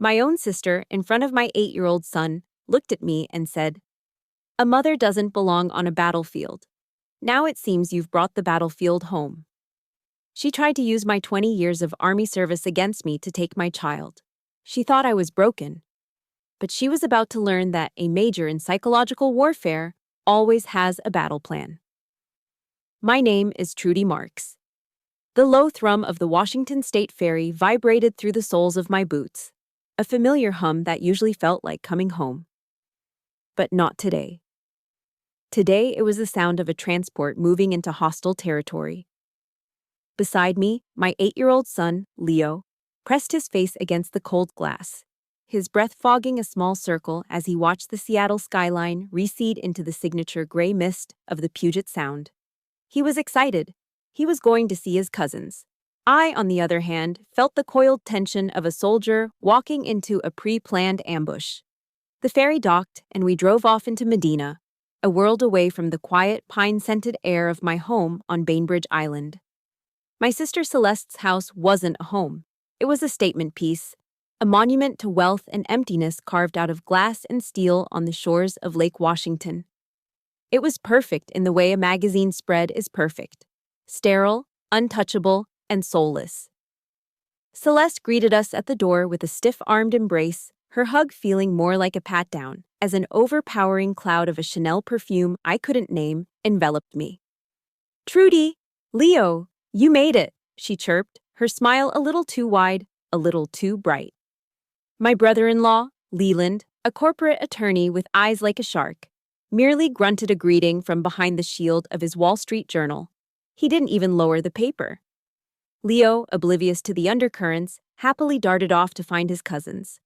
My own sister, in front of my 8-year-old son, looked at me and said, "A mother doesn't belong on a battlefield. Now it seems you've brought the battlefield home." She tried to use my 20 years of army service against me to take my child. She thought I was broken. But she was about to learn that a major in psychological warfare always has a battle plan. My name is Trudy Marks. The low thrum of the Washington State Ferry vibrated through the soles of my boots, a familiar hum that usually felt like coming home. But not today. Today it was the sound of a transport moving into hostile territory. Beside me, my 8-year-old son, Leo, pressed his face against the cold glass, his breath fogging a small circle as he watched the Seattle skyline recede into the signature gray mist of the Puget Sound. He was excited. He was going to see his cousins. I, on the other hand, felt the coiled tension of a soldier walking into a pre-planned ambush. The ferry docked, and we drove off into Medina, a world away from the quiet, pine-scented air of my home on Bainbridge Island. My sister Celeste's house wasn't a home. It was a statement piece, a monument to wealth and emptiness carved out of glass and steel on the shores of Lake Washington. It was perfect in the way a magazine spread is perfect. Sterile, untouchable, and soulless. Celeste greeted us at the door with a stiff-armed embrace, her hug feeling more like a pat-down, as an overpowering cloud of a Chanel perfume I couldn't name enveloped me. "Trudy! Leo! You made it!" she chirped, her smile a little too wide, a little too bright. My brother-in-law, Leland, a corporate attorney with eyes like a shark, merely grunted a greeting from behind the shield of his Wall Street Journal. He didn't even lower the paper. Leo, oblivious to the undercurrents, happily darted off to find his cousins.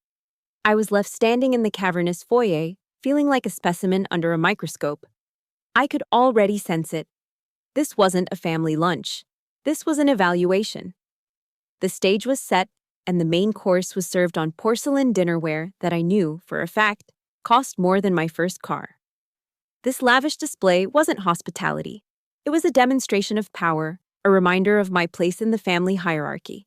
I was left standing in the cavernous foyer, feeling like a specimen under a microscope. I could already sense it. This wasn't a family lunch. This was an evaluation. The stage was set, and the main course was served on porcelain dinnerware that I knew, for a fact, cost more than my first car. This lavish display wasn't hospitality. It was a demonstration of power, a reminder of my place in the family hierarchy.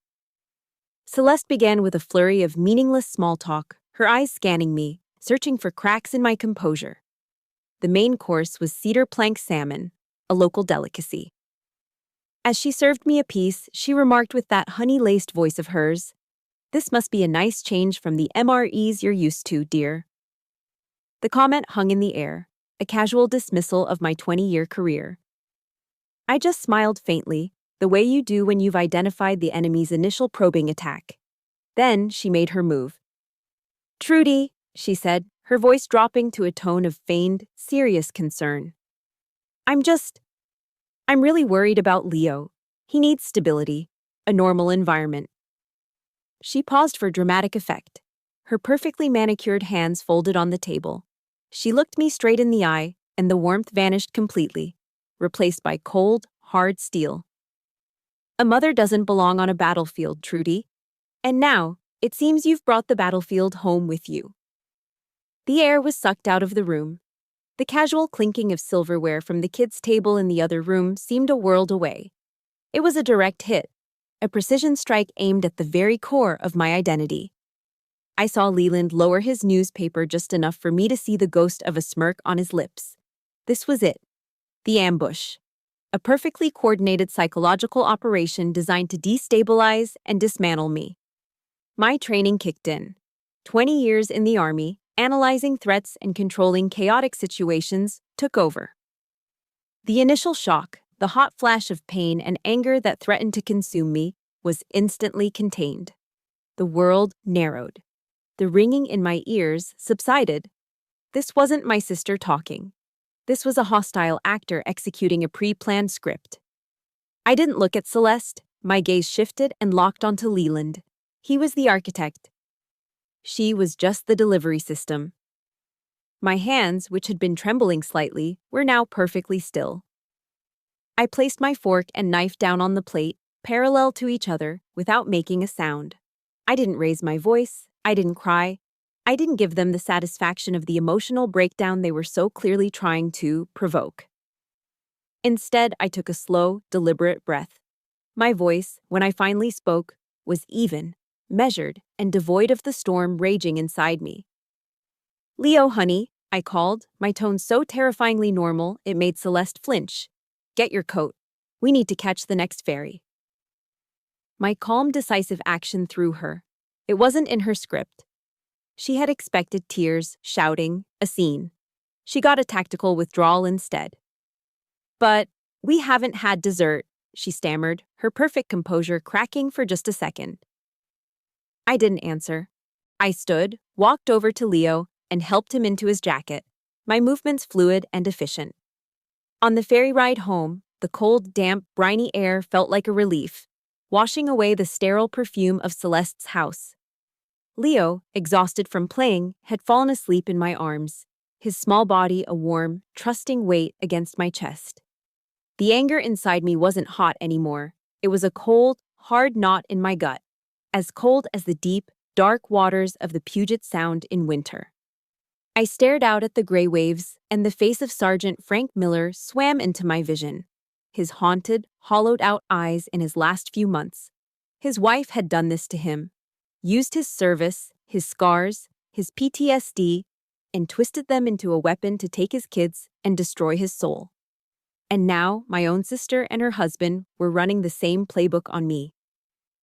Celeste began with a flurry of meaningless small talk, her eyes scanning me, searching for cracks in my composure. The main course was cedar plank salmon, a local delicacy. As she served me a piece, she remarked with that honey-laced voice of hers, "This must be a nice change from the MREs you're used to, dear." The comment hung in the air, a casual dismissal of my 20-year career. I just smiled faintly, the way you do when you've identified the enemy's initial probing attack. Then she made her move. "Trudy," she said, her voice dropping to a tone of feigned, serious concern. I'm really worried about Leo. He needs stability, a normal environment." She paused for dramatic effect, her perfectly manicured hands folded on the table. She looked me straight in the eye, and the warmth vanished completely, replaced by cold, hard steel. "A mother doesn't belong on a battlefield, Trudy. And now, it seems you've brought the battlefield home with you." The air was sucked out of the room. The casual clinking of silverware from the kids' table in the other room seemed a world away. It was a direct hit, a precision strike aimed at the very core of my identity. I saw Leland lower his newspaper just enough for me to see the ghost of a smirk on his lips. This was it. The ambush. A perfectly coordinated psychological operation designed to destabilize and dismantle me. My training kicked in. 20 years in the Army, analyzing threats and controlling chaotic situations, took over. The initial shock, the hot flash of pain and anger that threatened to consume me, was instantly contained. The world narrowed. The ringing in my ears subsided. This wasn't my sister talking. This was a hostile actor executing a pre-planned script. I didn't look at Celeste. My gaze shifted and locked onto Leland. He was the architect. She was just the delivery system. My hands, which had been trembling slightly, were now perfectly still. I placed my fork and knife down on the plate, parallel to each other, without making a sound. I didn't raise my voice. I didn't cry. I didn't give them the satisfaction of the emotional breakdown they were so clearly trying to provoke. Instead, I took a slow, deliberate breath. My voice, when I finally spoke, was even, measured, and devoid of the storm raging inside me. "Leo, honey," I called, my tone so terrifyingly normal it made Celeste flinch. "Get your coat. We need to catch the next ferry." My calm, decisive action threw her. It wasn't in her script. She had expected tears, shouting, a scene. She got a tactical withdrawal instead. "But we haven't had dessert," she stammered, her perfect composure cracking for just a second. I didn't answer. I stood, walked over to Leo, and helped him into his jacket, my movements fluid and efficient. On the ferry ride home, the cold, damp, briny air felt like a relief, washing away the sterile perfume of Celeste's house. Leo, exhausted from playing, had fallen asleep in my arms, his small body a warm, trusting weight against my chest. The anger inside me wasn't hot anymore. It was a cold, hard knot in my gut, as cold as the deep, dark waters of the Puget Sound in winter. I stared out at the gray waves, and the face of Sergeant Frank Miller swam into my vision, his haunted, hollowed-out eyes in his last few months. His wife had done this to him, used his service, his scars, his PTSD, and twisted them into a weapon to take his kids and destroy his soul. And now, my own sister and her husband were running the same playbook on me.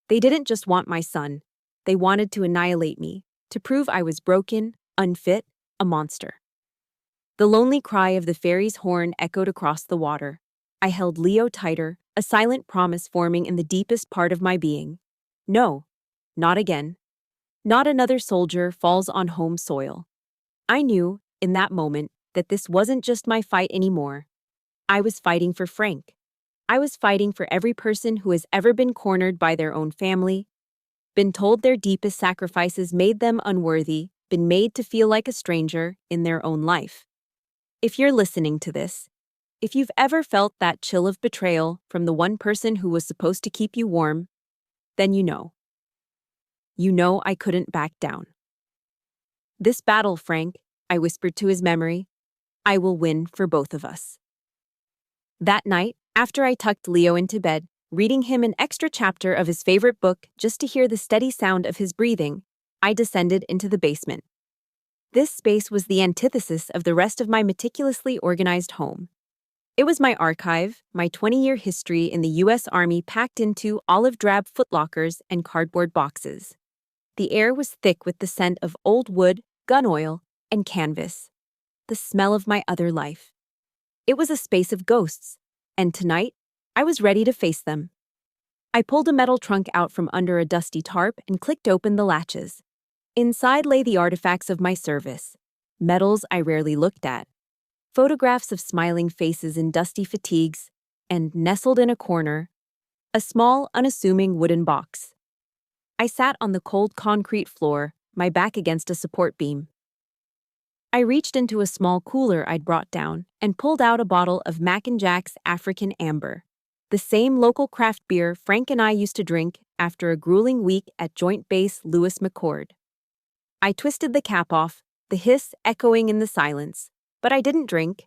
They didn't just want my son. They wanted to annihilate me, to prove I was broken, unfit, a monster. The lonely cry of the ferry's horn echoed across the water. I held Leo tighter, a silent promise forming in the deepest part of my being. No, not again. Not another soldier falls on home soil. I knew, in that moment, that this wasn't just my fight anymore. I was fighting for Frank. I was fighting for every person who has ever been cornered by their own family, been told their deepest sacrifices made them unworthy, been made to feel like a stranger in their own life. If you're listening to this, if you've ever felt that chill of betrayal from the one person who was supposed to keep you warm, then you know. You know I couldn't back down. "This battle, Frank," I whispered to his memory, "I will win for both of us." That night, after I tucked Leo into bed, reading him an extra chapter of his favorite book just to hear the steady sound of his breathing, I descended into the basement. This space was the antithesis of the rest of my meticulously organized home. It was my archive, my 20-year history in the U.S. Army packed into olive-drab footlockers and cardboard boxes. The air was thick with the scent of old wood, gun oil, and canvas. The smell of my other life. It was a space of ghosts, and tonight, I was ready to face them. I pulled a metal trunk out from under a dusty tarp and clicked open the latches. Inside lay the artifacts of my service, medals I rarely looked at, photographs of smiling faces in dusty fatigues, and nestled in a corner, a small, unassuming wooden box. I sat on the cold concrete floor, my back against a support beam. I reached into a small cooler I'd brought down and pulled out a bottle of Mac and Jack's African Amber, the same local craft beer Frank and I used to drink after a grueling week at Joint Base Lewis McChord. I twisted the cap off, the hiss echoing in the silence, but I didn't drink.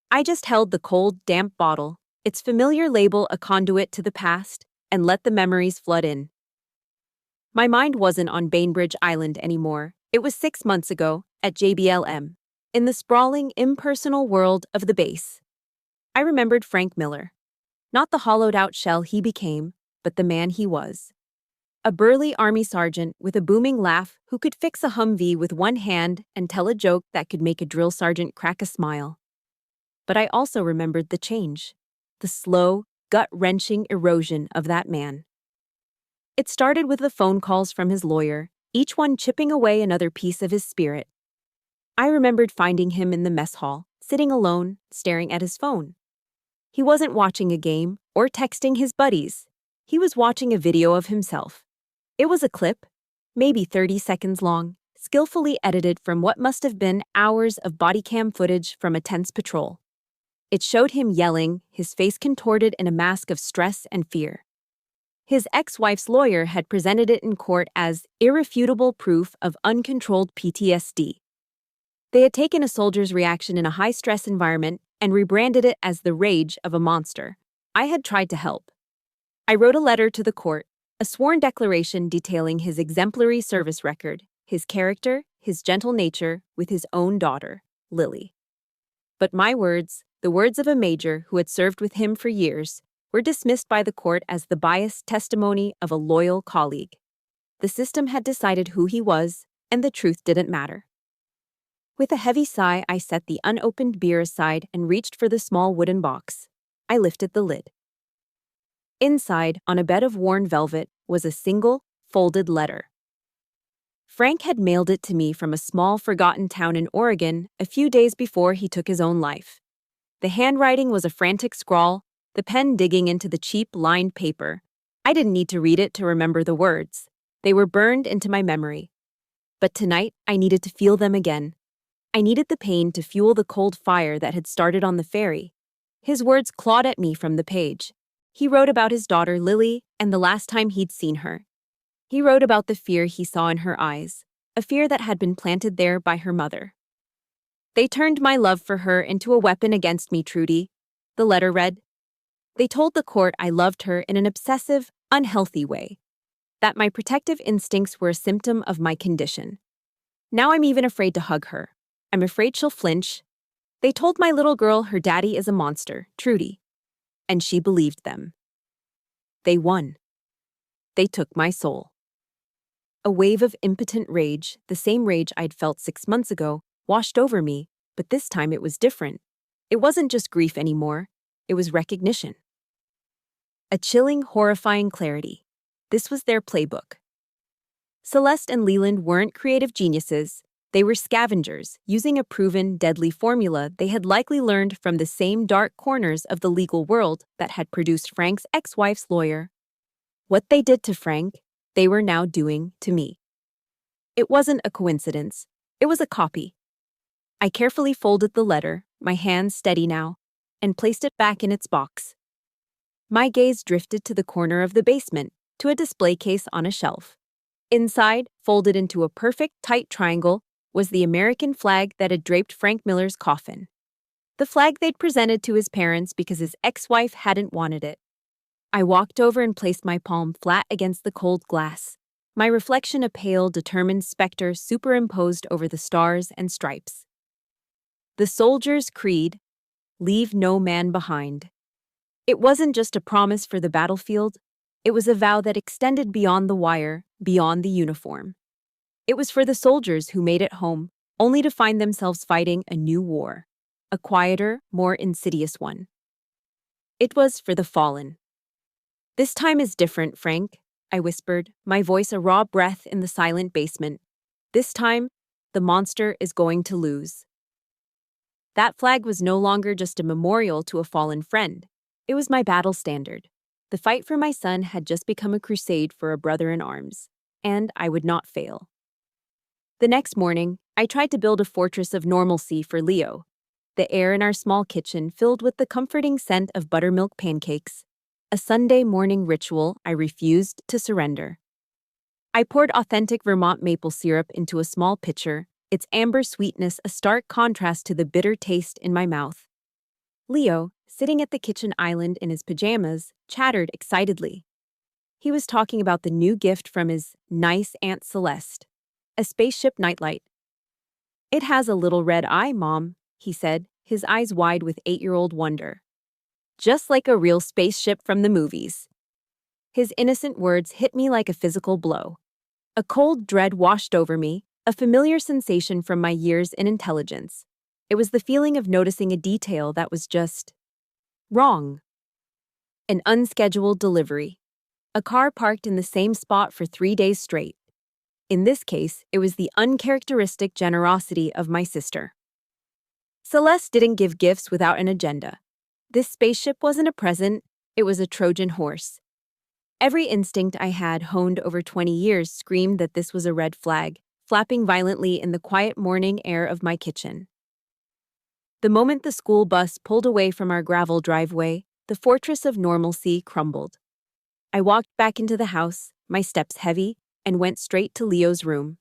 I just held the cold, damp bottle, its familiar label a conduit to the past, and let the memories flood in. My mind wasn't on Bainbridge Island anymore. It was 6 months ago, at JBLM, in the sprawling, impersonal world of the base. I remembered Frank Miller. Not the hollowed-out shell he became, but the man he was. A burly Army sergeant with a booming laugh who could fix a Humvee with one hand and tell a joke that could make a drill sergeant crack a smile. But I also remembered the change, the slow, gut-wrenching erosion of that man. It started with the phone calls from his lawyer, each one chipping away another piece of his spirit. I remembered finding him in the mess hall, sitting alone, staring at his phone. He wasn't watching a game or texting his buddies. He was watching a video of himself. It was a clip, maybe 30 seconds long, skillfully edited from what must have been hours of body cam footage from a tense patrol. It showed him yelling, his face contorted in a mask of stress and fear. His ex-wife's lawyer had presented it in court as irrefutable proof of uncontrolled PTSD. They had taken a soldier's reaction in a high-stress environment and rebranded it as the rage of a monster. I had tried to help. I wrote a letter to the court, a A sworn declaration detailing his exemplary service record, his character, his gentle nature with his own daughter, Lily. But my words, the words of a major who had served with him for years, were dismissed by the court as the biased testimony of a loyal colleague. The system had decided who he was, and the truth didn't matter. With a heavy sigh, I set the unopened beer aside and reached for the small wooden box. I lifted the lid. Inside, on a bed of worn velvet, was a single, folded letter. Frank had mailed it to me from a small, forgotten town in Oregon a few days before he took his own life. The handwriting was a frantic scrawl, the pen digging into the cheap, lined paper. I didn't need to read it to remember the words. They were burned into my memory. But tonight, I needed to feel them again. I needed the pain to fuel the cold fire that had started on the ferry. His words clawed at me from the page. He wrote about his daughter Lily and the last time he'd seen her. He wrote about the fear he saw in her eyes, a fear that had been planted there by her mother. They turned my love for her into a weapon against me, Trudy, the letter read. They told the court I loved her in an obsessive, unhealthy way, that my protective instincts were a symptom of my condition. Now I'm even afraid to hug her. I'm afraid she'll flinch. They told my little girl her daddy is a monster, Trudy. And she believed them. They won. They took my soul. A wave of impotent rage, the same rage I'd felt 6 months ago, washed over me, but this time it was different. It wasn't just grief anymore. It was recognition. A chilling, horrifying clarity. This was their playbook. Celeste and Leland weren't creative geniuses. They were scavengers, using a proven, deadly formula they had likely learned from the same dark corners of the legal world that had produced Frank's ex-wife's lawyer. What they did to Frank, they were now doing to me. It wasn't a coincidence. It was a copy. I carefully folded the letter, my hands steady now, and placed it back in its box. My gaze drifted to the corner of the basement, to a display case on a shelf. Inside, folded into a perfect, tight triangle, was the American flag that had draped Frank Miller's coffin. The flag they'd presented to his parents because his ex-wife hadn't wanted it. I walked over and placed my palm flat against the cold glass, my reflection a pale, determined specter superimposed over the stars and stripes. The soldier's creed, leave no man behind. It wasn't just a promise for the battlefield, it was a vow that extended beyond the wire, beyond the uniform. It was for the soldiers who made it home, only to find themselves fighting a new war, a quieter, more insidious one. It was for the fallen. This time is different, Frank, I whispered, my voice a raw breath in the silent basement. This time, the monster is going to lose. That flag was no longer just a memorial to a fallen friend. It was my battle standard. The fight for my son had just become a crusade for a brother in arms, and I would not fail. The next morning, I tried to build a fortress of normalcy for Leo. The air in our small kitchen filled with the comforting scent of buttermilk pancakes. A Sunday morning ritual I refused to surrender. I poured authentic Vermont maple syrup into a small pitcher, its amber sweetness a stark contrast to the bitter taste in my mouth. Leo, sitting at the kitchen island in his pajamas, chattered excitedly. He was talking about the new gift from his nice Aunt Celeste, a spaceship nightlight. It has a little red eye, Mom, he said, his eyes wide with 8-year-old wonder. Just like a real spaceship from the movies. His innocent words hit me like a physical blow. A cold dread washed over me, a familiar sensation from my years in intelligence. It was the feeling of noticing a detail that was just wrong. An unscheduled delivery. A car parked in the same spot for 3 days straight. In this case, it was the uncharacteristic generosity of my sister. Celeste didn't give gifts without an agenda. This spaceship wasn't a present, it was a Trojan horse. Every instinct I had honed over 20 years screamed that this was a red flag, flapping violently in the quiet morning air of my kitchen. The moment the school bus pulled away from our gravel driveway, the fortress of normalcy crumbled. I walked back into the house, my steps heavy, and went straight to Leo's room.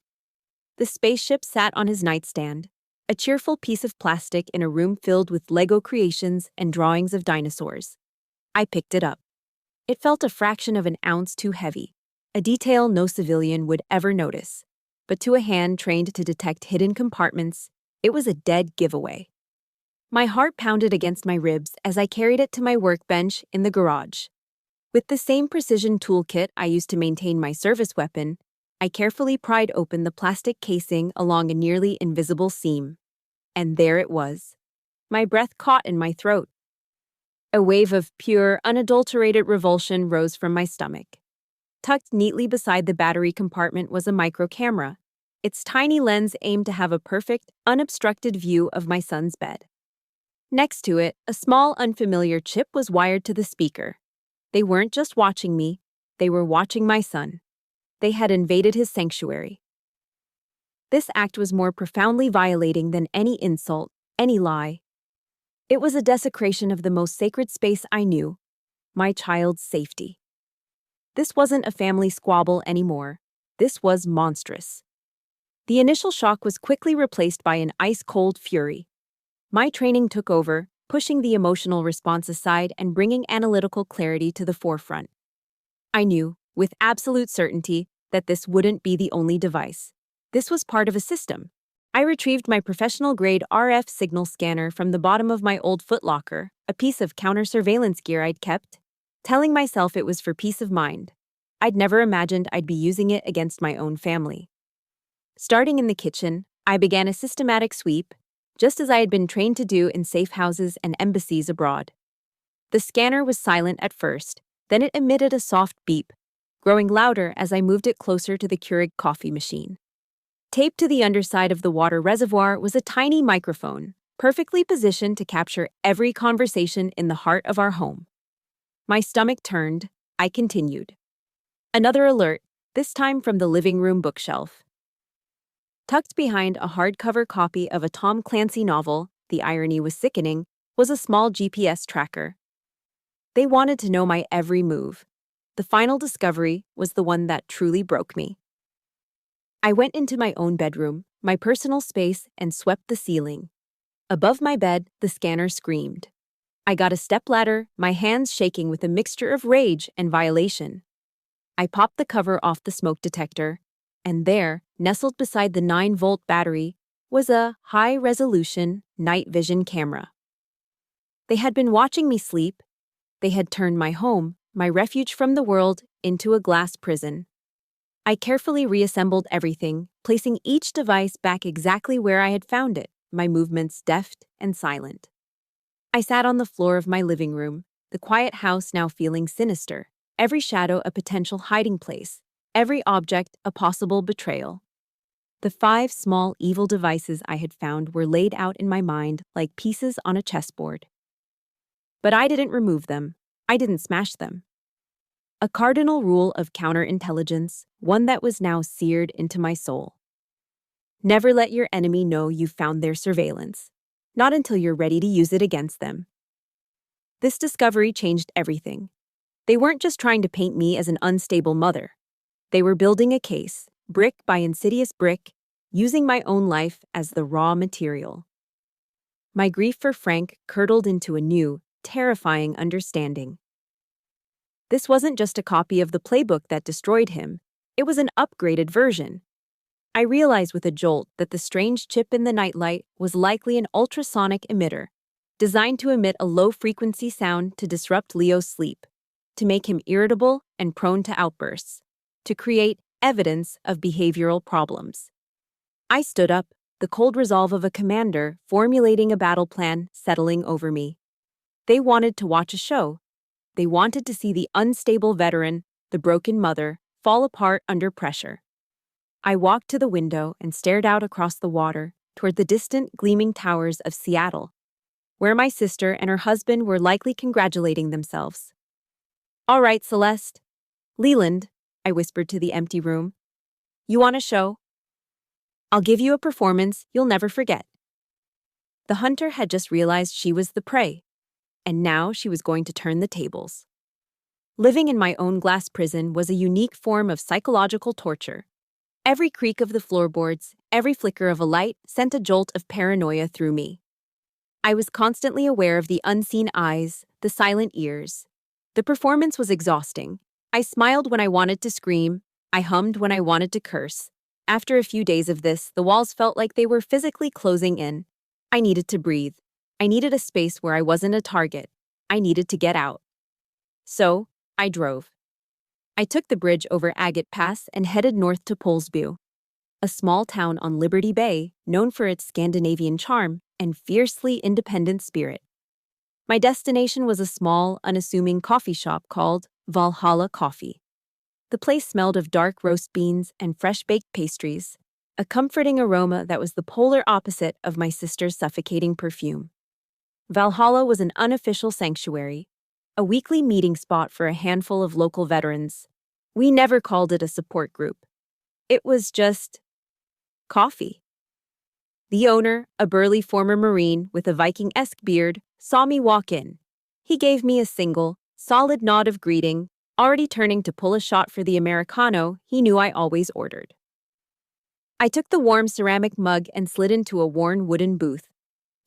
The spaceship sat on his nightstand, a cheerful piece of plastic in a room filled with Lego creations and drawings of dinosaurs. I picked it up. It felt a fraction of an ounce too heavy. a detail no civilian would ever notice. But to a hand trained to detect hidden compartments, it was a dead giveaway. My heart pounded against my ribs as I carried it to my workbench in the garage. With the same precision toolkit I used to maintain my service weapon, I carefully pried open the plastic casing along a nearly invisible seam. And there it was. My breath caught in my throat. A wave of pure, unadulterated revulsion rose from my stomach. Tucked neatly beside the battery compartment was a micro camera. Its tiny lens aimed to have a perfect, unobstructed view of my son's bed. Next to it, a small, unfamiliar chip was wired to the speaker. They weren't just watching me, they were watching my son. They had invaded his sanctuary. This act was more profoundly violating than any insult, any lie. It was a desecration of the most sacred space I knew, my child's safety. This wasn't a family squabble anymore. This was monstrous. The initial shock was quickly replaced by an ice-cold fury. My training took over, pushing the emotional response aside and bringing analytical clarity to the forefront. I knew, with absolute certainty, that this wouldn't be the only device. This was part of a system. I retrieved my professional-grade RF signal scanner from the bottom of my old footlocker, a piece of counter-surveillance gear I'd kept, telling myself it was for peace of mind. I'd never imagined I'd be using it against my own family. Starting in the kitchen, I began a systematic sweep, just as I had been trained to do in safe houses and embassies abroad. The scanner was silent at first, then it emitted a soft beep, growing louder as I moved it closer to the Keurig coffee machine. Taped to the underside of the water reservoir was a tiny microphone, perfectly positioned to capture every conversation in the heart of our home. My stomach turned. I continued. Another alert, this time from the living room bookshelf. Tucked behind a hardcover copy of a Tom Clancy novel, the irony was sickening, was a small GPS tracker. They wanted to know my every move. The final discovery was the one that truly broke me. I went into my own bedroom, my personal space, and swept the ceiling. Above my bed, the scanner screamed. I got a stepladder, my hands shaking with a mixture of rage and violation. I popped the cover off the smoke detector, and there, nestled beside the 9-volt battery, was a high-resolution night vision camera. They had been watching me sleep. They had turned my home, my refuge from the world, into a glass prison. I carefully reassembled everything, placing each device back exactly where I had found it, my movements deft and silent. I sat on the floor of my living room, the quiet house now feeling sinister, every shadow a potential hiding place, every object a possible betrayal. The 5 small evil devices I had found were laid out in my mind like pieces on a chessboard. But I didn't remove them. I didn't smash them. A cardinal rule of counterintelligence, one that was now seared into my soul. Never let your enemy know you've found their surveillance, not until you're ready to use it against them. This discovery changed everything. They weren't just trying to paint me as an unstable mother. They were building a case, brick by insidious brick, using my own life as the raw material. My grief for Frank curdled into a new, terrifying understanding. This wasn't just a copy of the playbook that destroyed him, it was an upgraded version. I realized with a jolt that the strange chip in the nightlight was likely an ultrasonic emitter, designed to emit a low-frequency sound to disrupt Leo's sleep, to make him irritable and prone to outbursts, to create evidence of behavioral problems. I stood up, the cold resolve of a commander formulating a battle plan settling over me. They wanted to watch a show. They wanted to see the unstable veteran, the broken mother, fall apart under pressure. I walked to the window and stared out across the water toward the distant, gleaming towers of Seattle, where my sister and her husband were likely congratulating themselves. "All right, Celeste. Leland," I whispered to the empty room. "You want a show? I'll give you a performance you'll never forget." The hunter had just realized she was the prey, and now she was going to turn the tables. Living in my own glass prison was a unique form of psychological torture. Every creak of the floorboards, every flicker of a light sent a jolt of paranoia through me. I was constantly aware of the unseen eyes, the silent ears. The performance was exhausting. I smiled when I wanted to scream, I hummed when I wanted to curse. After a few days of this, the walls felt like they were physically closing in. I needed to breathe. I needed a space where I wasn't a target. I needed to get out. So, I drove. I took the bridge over Agate Pass and headed north to Poulsbo, a small town on Liberty Bay known for its Scandinavian charm and fiercely independent spirit. My destination was a small, unassuming coffee shop called Valhalla Coffee. The place smelled of dark roast beans and fresh-baked pastries, a comforting aroma that was the polar opposite of my sister's suffocating perfume. Valhalla was an unofficial sanctuary, a weekly meeting spot for a handful of local veterans. We never called it a support group. It was just coffee. The owner, a burly former Marine with a Viking-esque beard, saw me walk in. He gave me a single, solid nod of greeting, already turning to pull a shot for the Americano he knew I always ordered. I took the warm ceramic mug and slid into a worn wooden booth.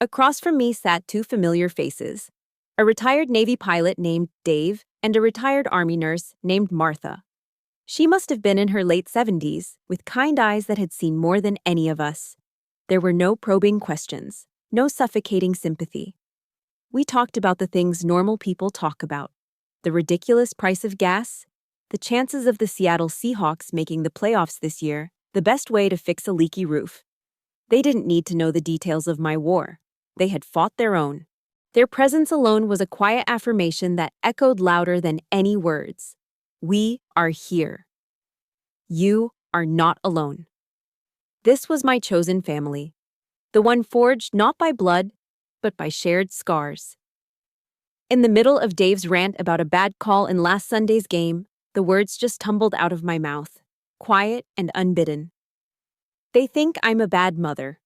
Across from me sat two familiar faces, a retired Navy pilot named Dave and a retired Army nurse named Martha. She must have been in her late 70s, with kind eyes that had seen more than any of us. There were no probing questions, no suffocating sympathy. We talked about the things normal people talk about: the ridiculous price of gas, the chances of the Seattle Seahawks making the playoffs this year, the best way to fix a leaky roof. They didn't need to know the details of my war. They had fought their own. Their presence alone was a quiet affirmation that echoed louder than any words. We are here. You are not alone. This was my chosen family, the one forged not by blood, but by shared scars. In the middle of Dave's rant about a bad call in last Sunday's game, the words just tumbled out of my mouth, quiet and unbidden. They think I'm a bad mother.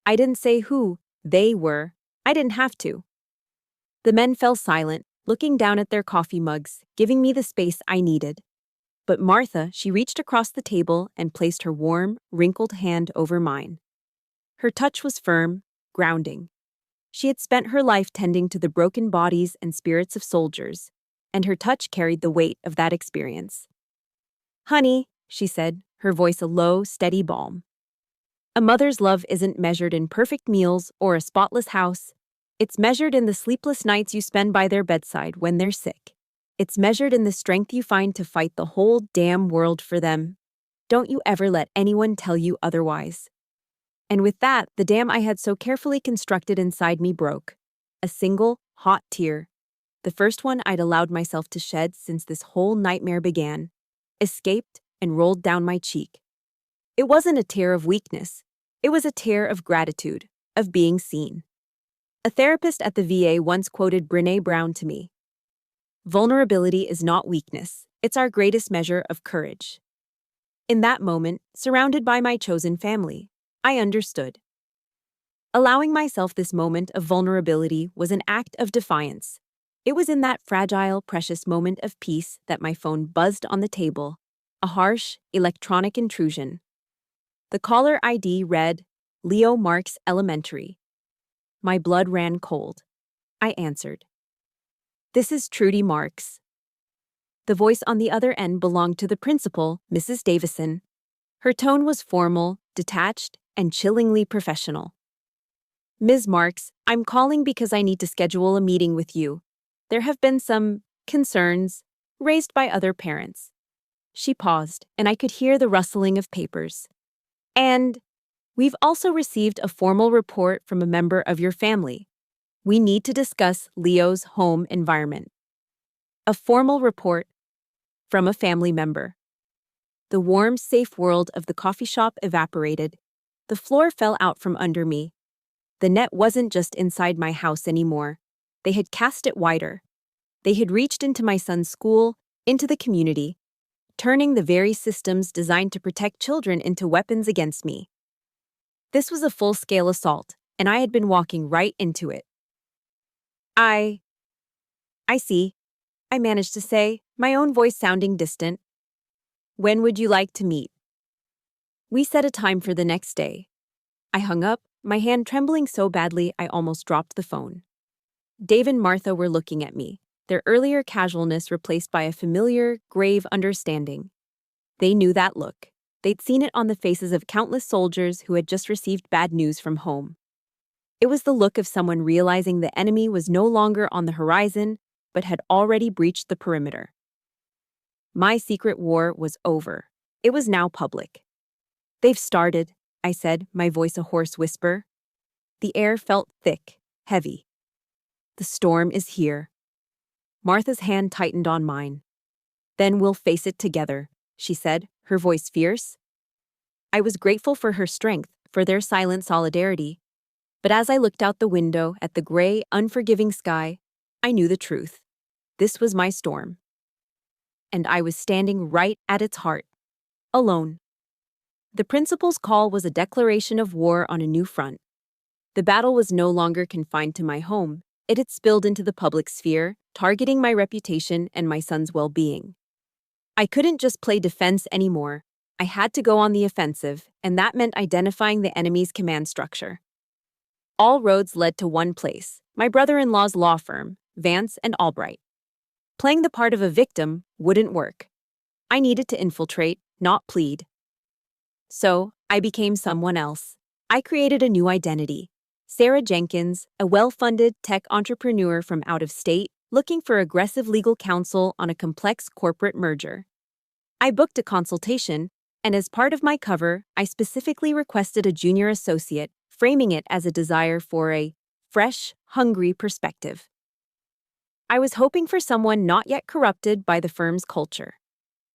I didn't say who they were. I didn't have to. The men fell silent, looking down at their coffee mugs, giving me the space I needed. But Martha, she reached across the table and placed her warm, wrinkled hand over mine. Her touch was firm, grounding. She had spent her life tending to the broken bodies and spirits of soldiers, and her touch carried the weight of that experience. "Honey," she said, her voice a low, steady balm. "A mother's love isn't measured in perfect meals or a spotless house. It's measured in the sleepless nights you spend by their bedside when they're sick. It's measured in the strength you find to fight the whole damn world for them. Don't you ever let anyone tell you otherwise." And with that, the dam I had so carefully constructed inside me broke. A single, hot tear, the first one I'd allowed myself to shed since this whole nightmare began, escaped and rolled down my cheek. It wasn't a tear of weakness. It was a tear of gratitude, of being seen. A therapist at the VA once quoted Brené Brown to me. "Vulnerability is not weakness. It's our greatest measure of courage." In that moment, surrounded by my chosen family, I understood. Allowing myself this moment of vulnerability was an act of defiance. It was in that fragile, precious moment of peace that my phone buzzed on the table, a harsh, electronic intrusion. The caller ID read, "Leo Marks Elementary." My blood ran cold. I answered. "This is Trudy Marks." The voice on the other end belonged to the principal, Mrs. Davison. Her tone was formal, detached, and chillingly professional. "Ms. Marks, I'm calling because I need to schedule a meeting with you. There have been some concerns raised by other parents." She paused, and I could hear the rustling of papers. "And we've also received a formal report from a member of your family. We need to discuss Leo's home environment." A formal report from a family member. The warm, safe world of the coffee shop evaporated. The floor fell out from under me. The net wasn't just inside my house anymore. They had cast it wider. They had reached into my son's school, into the community, turning the very systems designed to protect children into weapons against me. This was a full-scale assault, and I had been walking right into it. I see," I managed to say, my own voice sounding distant. "When would you like to meet?" We set a time for the next day. I hung up, my hand trembling so badly I almost dropped the phone. Dave and Martha were looking at me, their earlier casualness replaced by a familiar, grave understanding. They knew that look. They'd seen it on the faces of countless soldiers who had just received bad news from home. It was the look of someone realizing the enemy was no longer on the horizon, but had already breached the perimeter. My secret war was over. It was now public. "They've started," I said, my voice a hoarse whisper. The air felt thick, heavy. "The storm is here." Martha's hand tightened on mine. "Then we'll face it together," she said, her voice fierce. I was grateful for her strength, for their silent solidarity. But as I looked out the window at the gray, unforgiving sky, I knew the truth. This was my storm. And I was standing right at its heart, alone. The principal's call was a declaration of war on a new front. The battle was no longer confined to my home. It had spilled into the public sphere, targeting my reputation and my son's well-being. I couldn't just play defense anymore. I had to go on the offensive, and that meant identifying the enemy's command structure. All roads led to one place, my brother-in-law's law firm, Vance and Albright. Playing the part of a victim wouldn't work. I needed to infiltrate, not plead. So, I became someone else. I created a new identity. Sarah Jenkins, a well-funded tech entrepreneur from out of state, looking for aggressive legal counsel on a complex corporate merger. I booked a consultation, and as part of my cover, I specifically requested a junior associate, framing it as a desire for a fresh, hungry perspective. I was hoping for someone not yet corrupted by the firm's culture.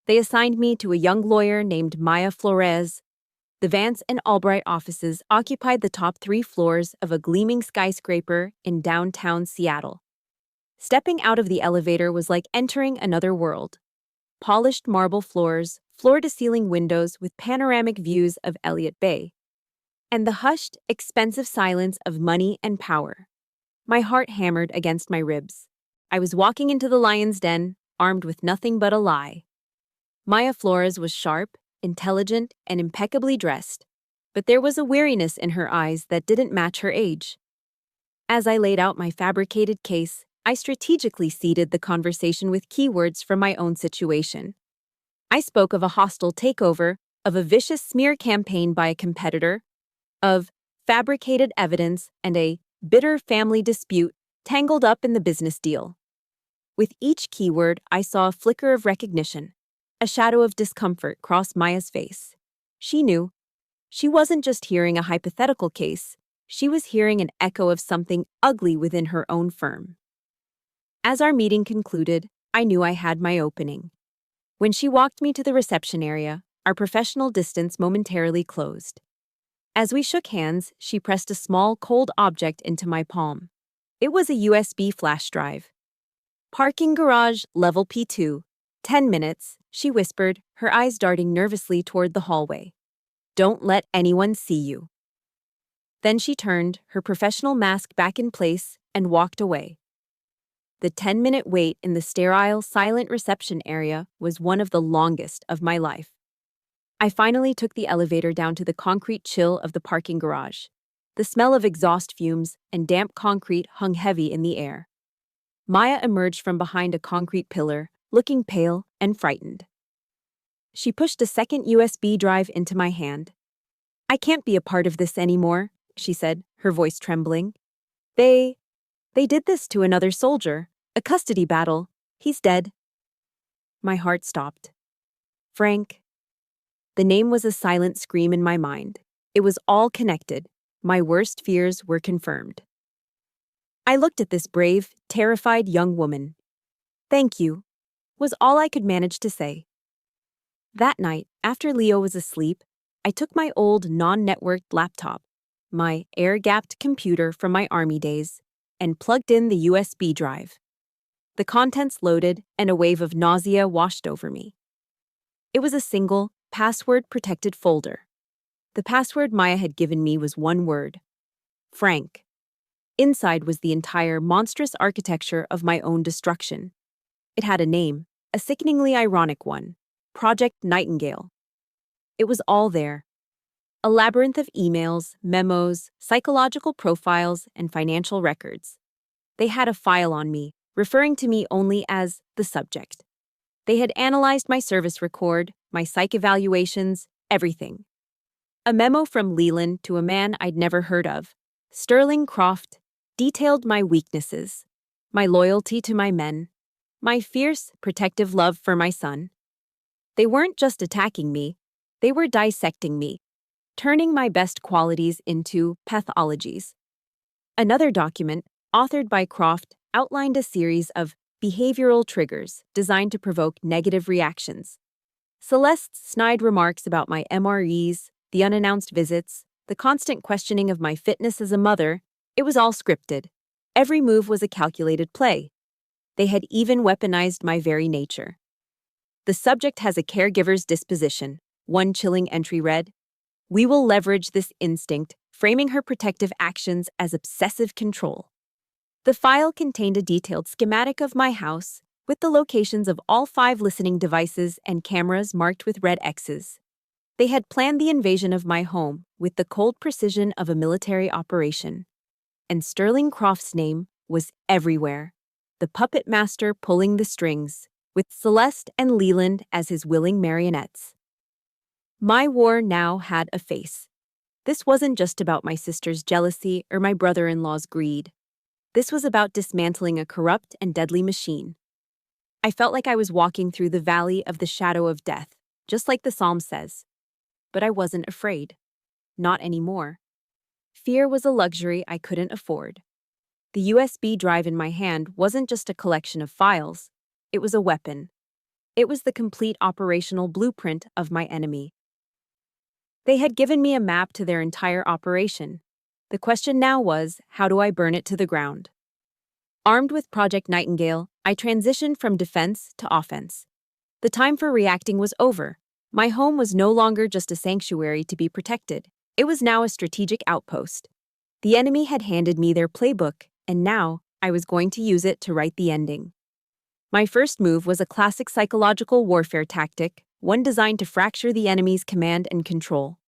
They assigned me to a young lawyer named Maya Flores. The Vance and Albright offices occupied the top 3 floors of a gleaming skyscraper in downtown Seattle. Stepping out of the elevator was like entering another world. Polished marble floors, floor-to-ceiling windows with panoramic views of Elliott Bay, and the hushed, expensive silence of money and power. My heart hammered against my ribs. I was walking into the lion's den, armed with nothing but a lie. Maya Flores was sharp, intelligent, and impeccably dressed, but there was a weariness in her eyes that didn't match her age. As I laid out my fabricated case, I strategically seeded the conversation with keywords from my own situation. I spoke of a hostile takeover, of a vicious smear campaign by a competitor, of fabricated evidence, and a bitter family dispute tangled up in the business deal. With each keyword, I saw a flicker of recognition. A shadow of discomfort crossed Maya's face. She knew. She wasn't just hearing a hypothetical case. She was hearing an echo of something ugly within her own firm. As our meeting concluded, I knew I had my opening. When she walked me to the reception area, our professional distance momentarily closed. As we shook hands, she pressed a small, cold object into my palm. It was a USB flash drive. "Parking garage, level P2. 10 minutes," she whispered, her eyes darting nervously toward the hallway. "Don't let anyone see you." Then she turned, her professional mask back in place, and walked away. The 10-minute wait in the sterile, silent reception area was one of the longest of my life. I finally took the elevator down to the concrete chill of the parking garage. The smell of exhaust fumes and damp concrete hung heavy in the air. Maya emerged from behind a concrete pillar, looking pale and frightened. She pushed a second USB drive into my hand. "I can't be a part of this anymore," she said, her voice trembling. They did this to another soldier. A custody battle. He's dead." My heart stopped. Frank. The name was a silent scream in my mind. It was all connected. My worst fears were confirmed. I looked at this brave, terrified young woman. "Thank you," was all I could manage to say. That night, after Leo was asleep, I took my old non-networked laptop, my air-gapped computer from my Army days, and plugged in the USB drive. The contents loaded, and a wave of nausea washed over me. It was a single, password-protected folder. The password Maya had given me was one word: Frank. Inside was the entire monstrous architecture of my own destruction. It had a name, a sickeningly ironic one: Project Nightingale. It was all there. A labyrinth of emails, memos, psychological profiles, and financial records. They had a file on me, referring to me only as the subject. They had analyzed my service record, my psych evaluations, everything. A memo from Leland to a man I'd never heard of, Sterling Croft, detailed my weaknesses, my loyalty to my men, my fierce, protective love for my son. They weren't just attacking me, they were dissecting me, turning my best qualities into pathologies. Another document, authored by Croft, outlined a series of behavioral triggers designed to provoke negative reactions. Celeste's snide remarks about my MREs, the unannounced visits, the constant questioning of my fitness as a mother, it was all scripted. Every move was a calculated play. They had even weaponized my very nature. The subject has a caregiver's disposition. One chilling entry read, "We will leverage this instinct, framing her protective actions as obsessive control." The file contained a detailed schematic of my house, with the locations of all 5 listening devices and cameras marked with red X's. They had planned the invasion of my home with the cold precision of a military operation. And Sterling Croft's name was everywhere, the puppet master pulling the strings, with Celeste and Leland as his willing marionettes. My war now had a face. This wasn't just about my sister's jealousy or my brother-in-law's greed. This was about dismantling a corrupt and deadly machine. I felt like I was walking through the valley of the shadow of death, just like the psalm says. But I wasn't afraid. Not anymore. Fear was a luxury I couldn't afford. The USB drive in my hand wasn't just a collection of files. It was a weapon. It was the complete operational blueprint of my enemy. They had given me a map to their entire operation. The question now was, how do I burn it to the ground? Armed with Project Nightingale, I transitioned from defense to offense. The time for reacting was over. My home was no longer just a sanctuary to be protected. It was now a strategic outpost. The enemy had handed me their playbook, and now I was going to use it to write the ending. My first move was a classic psychological warfare tactic, one designed to fracture the enemy's command and control.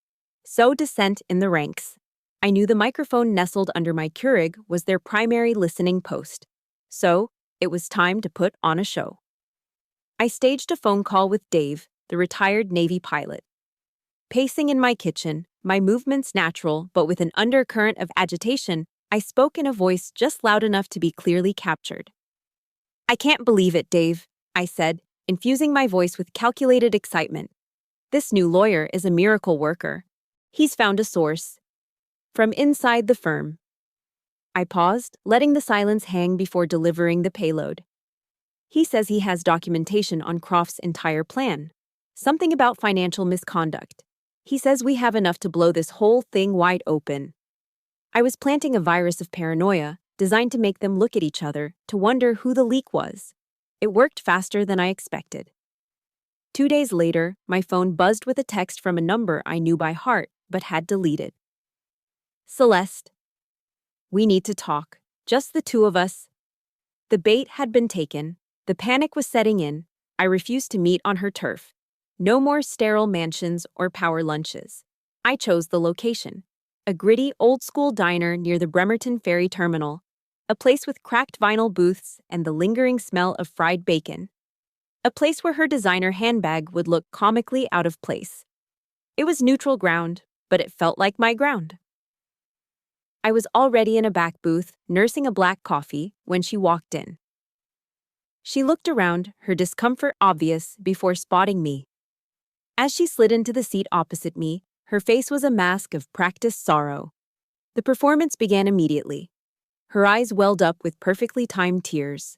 Sow dissent in the ranks. I knew the microphone nestled under my Keurig was their primary listening post. So, it was time to put on a show. I staged a phone call with Dave, the retired Navy pilot. Pacing in my kitchen, my movements natural but with an undercurrent of agitation, I spoke in a voice just loud enough to be clearly captured. "I can't believe it, Dave," I said, infusing my voice with calculated excitement. "This new lawyer is a miracle worker. He's found a source. From inside the firm." I paused, letting the silence hang before delivering the payload. "He says he has documentation on Croft's entire plan. Something about financial misconduct. He says we have enough to blow this whole thing wide open." I was planting a virus of paranoia, designed to make them look at each other, to wonder who the leak was. It worked faster than I expected. 2 days later, my phone buzzed with a text from a number I knew by heart, but had deleted. "Celeste. We need to talk. Just the 2 of us." The bait had been taken. The panic was setting in. I refused to meet on her turf. No more sterile mansions or power lunches. I chose the location. A gritty, old-school diner near the Bremerton Ferry Terminal. A place with cracked vinyl booths and the lingering smell of fried bacon. A place where her designer handbag would look comically out of place. It was neutral ground, but it felt like my ground. I was already in a back booth, nursing a black coffee, when she walked in. She looked around, her discomfort obvious, before spotting me. As she slid into the seat opposite me, her face was a mask of practiced sorrow. The performance began immediately. Her eyes welled up with perfectly timed tears.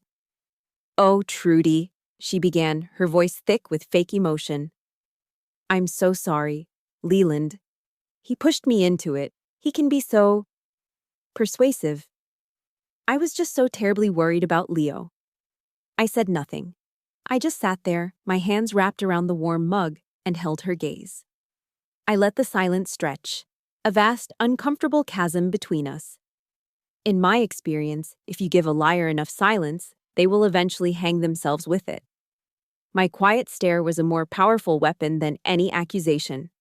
"Oh, Trudy," she began, her voice thick with fake emotion. "I'm so sorry. Leland. He pushed me into it. He can be so persuasive. I was just so terribly worried about Leo." I said nothing. I just sat there, my hands wrapped around the warm mug, and held her gaze. I let the silence stretch, a vast, uncomfortable chasm between us. In my experience, if you give a liar enough silence, they will eventually hang themselves with it. My quiet stare was a more powerful weapon than any accusation.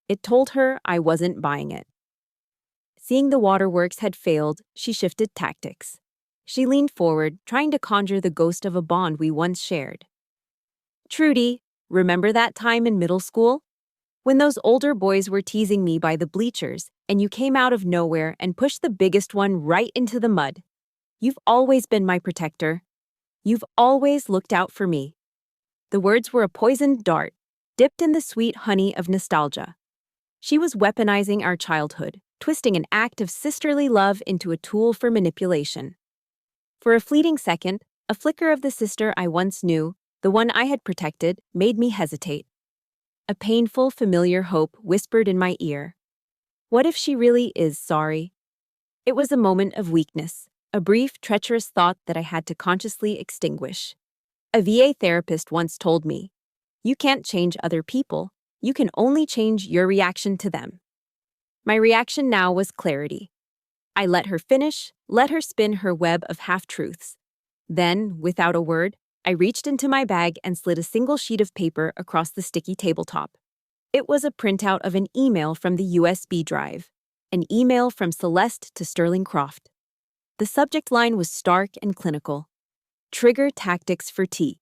It told her I wasn't buying it. Seeing the waterworks had failed, she shifted tactics. She leaned forward, trying to conjure the ghost of a bond we once shared. "Trudy, remember that time in middle school? When those older boys were teasing me by the bleachers, and you came out of nowhere and pushed the biggest one right into the mud. You've always been my protector. You've always looked out for me. The words were a poisoned dart, dipped in the sweet honey of nostalgia. She was weaponizing our childhood, twisting an act of sisterly love into a tool for manipulation. For a fleeting second, a flicker of the sister I once knew, the one I had protected, made me hesitate. A painful, familiar hope whispered in my ear. What if she really is sorry? It was a moment of weakness, a brief, treacherous thought that I had to consciously extinguish. A VA therapist once told me, "You can't change other people, you can only change your reaction to them." My reaction now was clarity. I let her finish, let her spin her web of half-truths. Then, without a word, I reached into my bag and slid a single sheet of paper across the sticky tabletop. It was a printout of an email from the USB drive, an email from Celeste to Sterling Croft. The subject line was stark and clinical. Trigger tactics for T.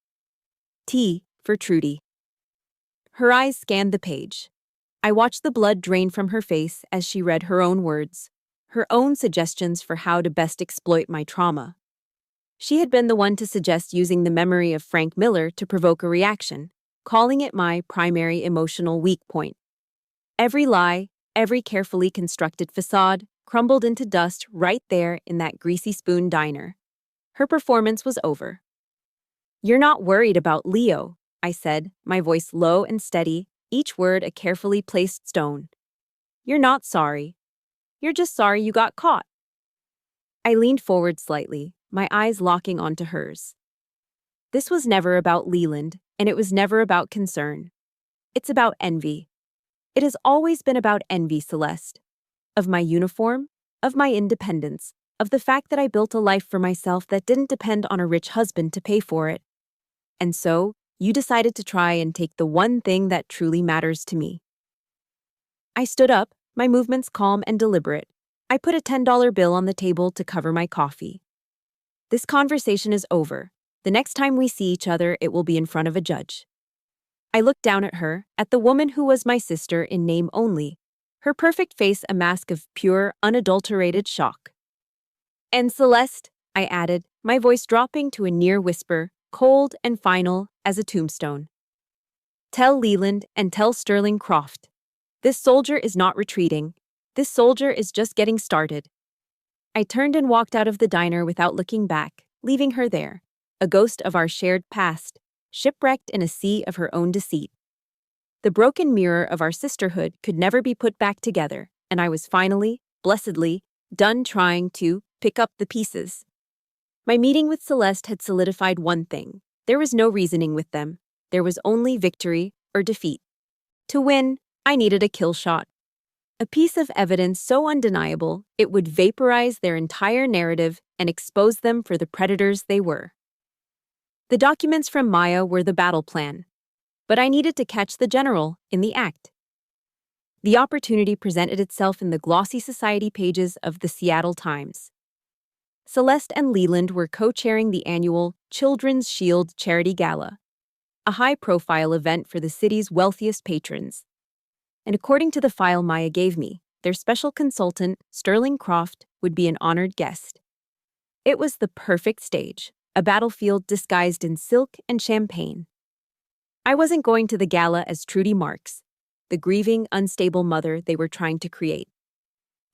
T for Trudy. Her eyes scanned the page. I watched the blood drain from her face as she read her own words, her own suggestions for how to best exploit my trauma. She had been the one to suggest using the memory of Frank Miller to provoke a reaction, calling it my primary emotional weak point. Every lie, every carefully constructed facade, crumbled into dust right there in that greasy spoon diner. Her performance was over. "You're not worried about Leo," I said, my voice low and steady, each word a carefully placed stone. "You're not sorry. You're just sorry you got caught." I leaned forward slightly, my eyes locking onto hers. This was never about Leland, and it was never about concern. It's about envy. It has always been about envy, Celeste. Of my uniform, of my independence, of the fact that I built a life for myself that didn't depend on a rich husband to pay for it. And so, you decided to try and take the one thing that truly matters to me. I stood up, my movements calm and deliberate. I put a $10 bill on the table to cover my coffee. This conversation is over. The next time we see each other, it will be in front of a judge. I looked down at her, at the woman who was my sister in name only, her perfect face a mask of pure, unadulterated shock. "And Celeste," I added, my voice dropping to a near whisper, cold and final as a tombstone. "Tell Leland and tell Sterling Croft. This soldier is not retreating. This soldier is just getting started." I turned and walked out of the diner without looking back, leaving her there, a ghost of our shared past, shipwrecked in a sea of her own deceit. The broken mirror of our sisterhood could never be put back together, and I was finally, blessedly, done trying to pick up the pieces. My meeting with Celeste had solidified one thing. There was no reasoning with them. There was only victory or defeat. To win, I needed a kill shot. A piece of evidence so undeniable, it would vaporize their entire narrative and expose them for the predators they were. The documents from Maya were the battle plan, but I needed to catch the general in the act. The opportunity presented itself in the glossy society pages of the Seattle Times. Celeste and Leland were co-chairing the annual Children's Shield Charity Gala, a high-profile event for the city's wealthiest patrons. And according to the file Maya gave me, their special consultant, Sterling Croft, would be an honored guest. It was the perfect stage, a battlefield disguised in silk and champagne. I wasn't going to the gala as Trudy Marks, the grieving, unstable mother they were trying to create.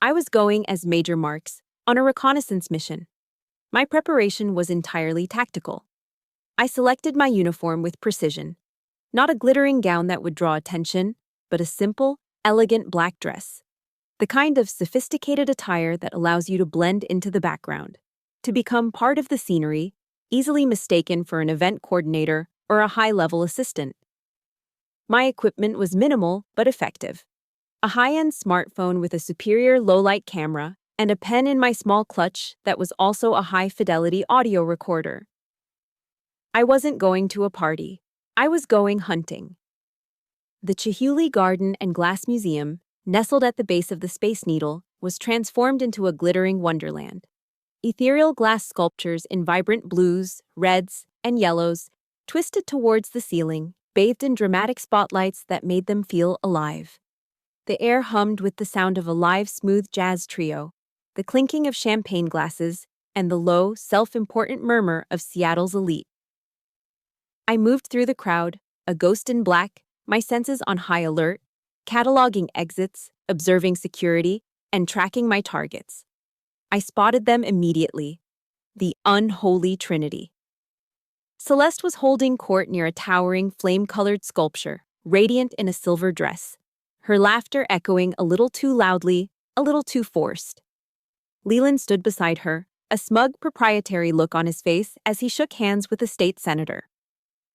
I was going as Major Marks, on a reconnaissance mission. My preparation was entirely tactical. I selected my uniform with precision. Not a glittering gown that would draw attention, but a simple, elegant black dress. The kind of sophisticated attire that allows you to blend into the background, to become part of the scenery, easily mistaken for an event coordinator or a high-level assistant. My equipment was minimal but effective. A high-end smartphone with a superior low-light camera and a pen in my small clutch that was also a high-fidelity audio recorder. I wasn't going to a party. I was going hunting. The Chihuly Garden and Glass Museum, nestled at the base of the Space Needle, was transformed into a glittering wonderland. Ethereal glass sculptures in vibrant blues, reds, and yellows twisted towards the ceiling, bathed in dramatic spotlights that made them feel alive. The air hummed with the sound of a live, smooth jazz trio, the clinking of champagne glasses, and the low, self-important murmur of Seattle's elite. I moved through the crowd, a ghost in black, my senses on high alert, cataloging exits, observing security, and tracking my targets. I spotted them immediately. The unholy trinity. Celeste was holding court near a towering, flame-colored sculpture, radiant in a silver dress, her laughter echoing a little too loudly, a little too forced. Leland stood beside her, a smug, proprietary look on his face as he shook hands with a state senator.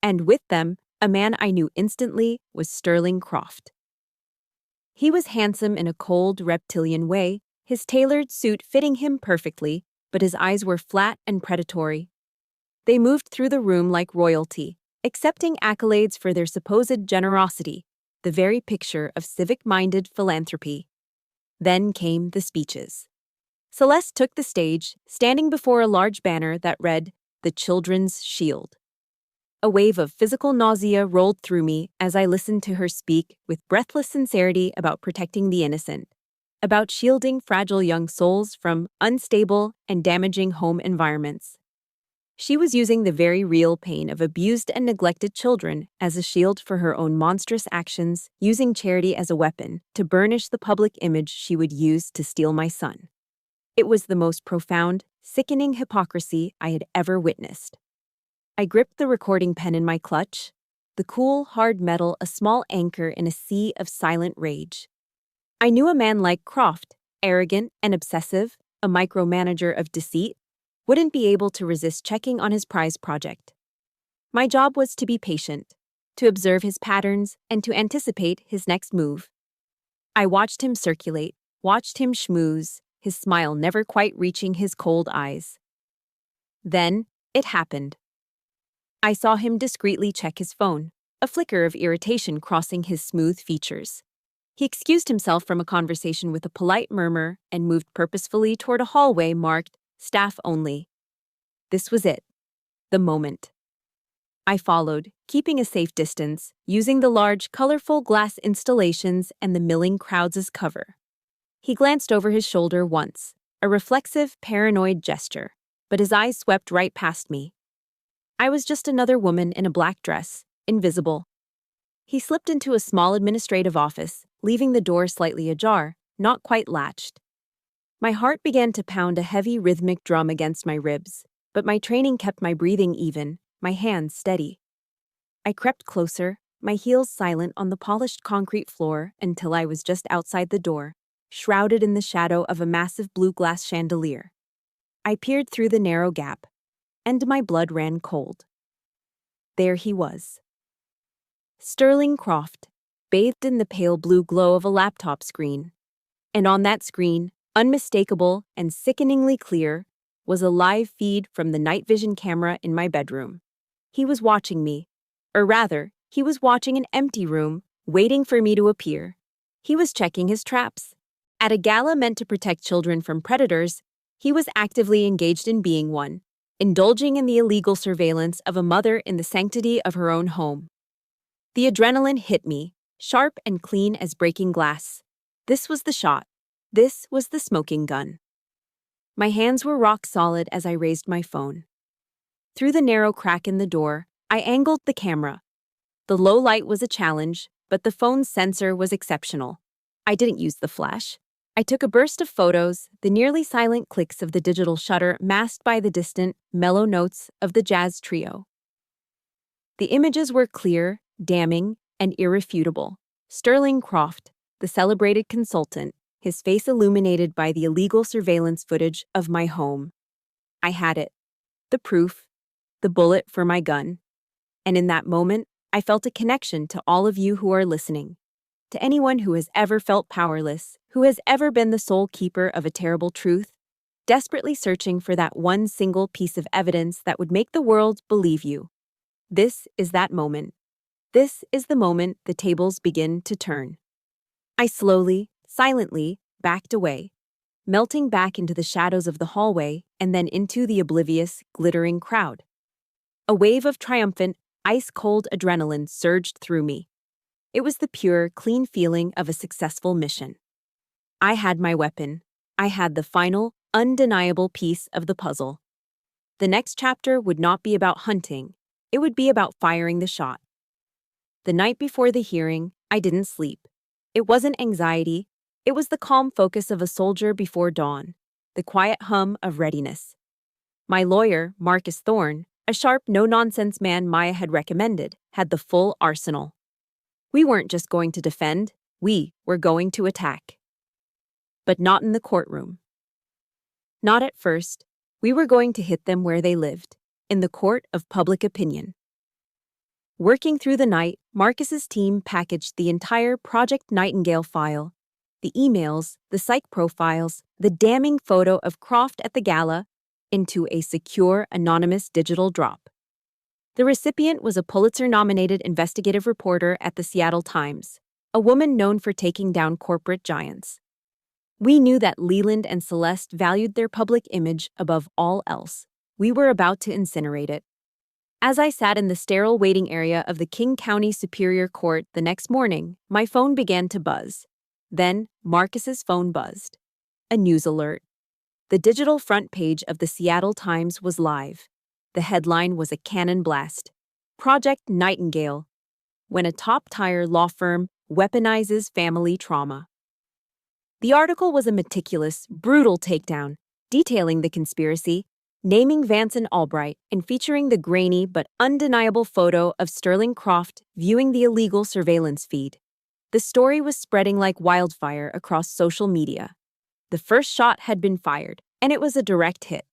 And with them, a man I knew instantly was Sterling Croft. He was handsome in a cold, reptilian way, his tailored suit fitting him perfectly, but his eyes were flat and predatory. They moved through the room like royalty, accepting accolades for their supposed generosity, the very picture of civic-minded philanthropy. Then came the speeches. Celeste took the stage, standing before a large banner that read, "The Children's Shield." A wave of physical nausea rolled through me as I listened to her speak with breathless sincerity about protecting the innocent, about shielding fragile young souls from unstable and damaging home environments. She was using the very real pain of abused and neglected children as a shield for her own monstrous actions, using charity as a weapon to burnish the public image she would use to steal my son. It was the most profound, sickening hypocrisy I had ever witnessed. I gripped the recording pen in my clutch, the cool, hard metal a small anchor in a sea of silent rage. I knew a man like Croft, arrogant and obsessive, a micromanager of deceit, wouldn't be able to resist checking on his prize project. My job was to be patient, to observe his patterns, and to anticipate his next move. I watched him circulate, watched him schmooze, his smile never quite reaching his cold eyes. Then, it happened. I saw him discreetly check his phone, a flicker of irritation crossing his smooth features. He excused himself from a conversation with a polite murmur and moved purposefully toward a hallway marked "Staff Only." This was it. The moment. I followed, keeping a safe distance, using the large, colorful glass installations and the milling crowds as cover. He glanced over his shoulder once, a reflexive, paranoid gesture, but his eyes swept right past me. I was just another woman in a black dress, invisible. He slipped into a small administrative office, leaving the door slightly ajar, not quite latched. My heart began to pound a heavy rhythmic drum against my ribs, but my training kept my breathing even, my hands steady. I crept closer, my heels silent on the polished concrete floor until I was just outside the door, shrouded in the shadow of a massive blue glass chandelier. I peered through the narrow gap, and my blood ran cold. There he was. Sterling Croft, bathed in the pale blue glow of a laptop screen. And on that screen, unmistakable and sickeningly clear, was a live feed from the night vision camera in my bedroom. He was watching me, or rather, he was watching an empty room, waiting for me to appear. He was checking his traps. At a gala meant to protect children from predators, he was actively engaged in being one, indulging in the illegal surveillance of a mother in the sanctity of her own home. The adrenaline hit me, sharp and clean as breaking glass. This was the shot. This was the smoking gun. My hands were rock solid as I raised my phone. Through the narrow crack in the door, I angled the camera. The low light was a challenge, but the phone's sensor was exceptional. I didn't use the flash. I took a burst of photos, the nearly silent clicks of the digital shutter masked by the distant, mellow notes of the jazz trio. The images were clear, damning, and irrefutable. Sterling Croft, the celebrated consultant, his face illuminated by the illegal surveillance footage of my home. I had it. The proof. The bullet for my gun. And in that moment, I felt a connection to all of you who are listening. To anyone who has ever felt powerless, who has ever been the sole keeper of a terrible truth, desperately searching for that one single piece of evidence that would make the world believe you. This is that moment. This is the moment the tables begin to turn. I slowly, silently, backed away, melting back into the shadows of the hallway and then into the oblivious, glittering crowd. A wave of triumphant Ice-cold adrenaline surged through me. It was the pure, clean feeling of a successful mission. I had my weapon. I had the final, undeniable piece of the puzzle. The next chapter would not be about hunting. It would be about firing the shot. The night before the hearing, I didn't sleep. It wasn't anxiety. It was the calm focus of a soldier before dawn, the quiet hum of readiness. My lawyer, Marcus Thorne, a sharp, no-nonsense man Maya had recommended, had the full arsenal. We weren't just going to defend, we were going to attack. But not in the courtroom. Not at first. We were going to hit them where they lived, in the court of public opinion. Working through the night, Marcus's team packaged the entire Project Nightingale file, the emails, the psych profiles, the damning photo of Croft at the gala, into a secure, anonymous digital drop. The recipient was a Pulitzer-nominated investigative reporter at the Seattle Times, a woman known for taking down corporate giants. We knew that Leland and Celeste valued their public image above all else. We were about to incinerate it. As I sat in the sterile waiting area of the King County Superior Court the next morning, my phone began to buzz. Then, Marcus's phone buzzed. A news alert. The digital front page of the Seattle Times was live. The headline was a cannon blast. Project Nightingale. When a top-tier law firm weaponizes family trauma. The article was a meticulous, brutal takedown, detailing the conspiracy, naming Vance and Albright, and featuring the grainy but undeniable photo of Sterling Croft viewing the illegal surveillance feed. The story was spreading like wildfire across social media. The first shot had been fired, and it was a direct hit.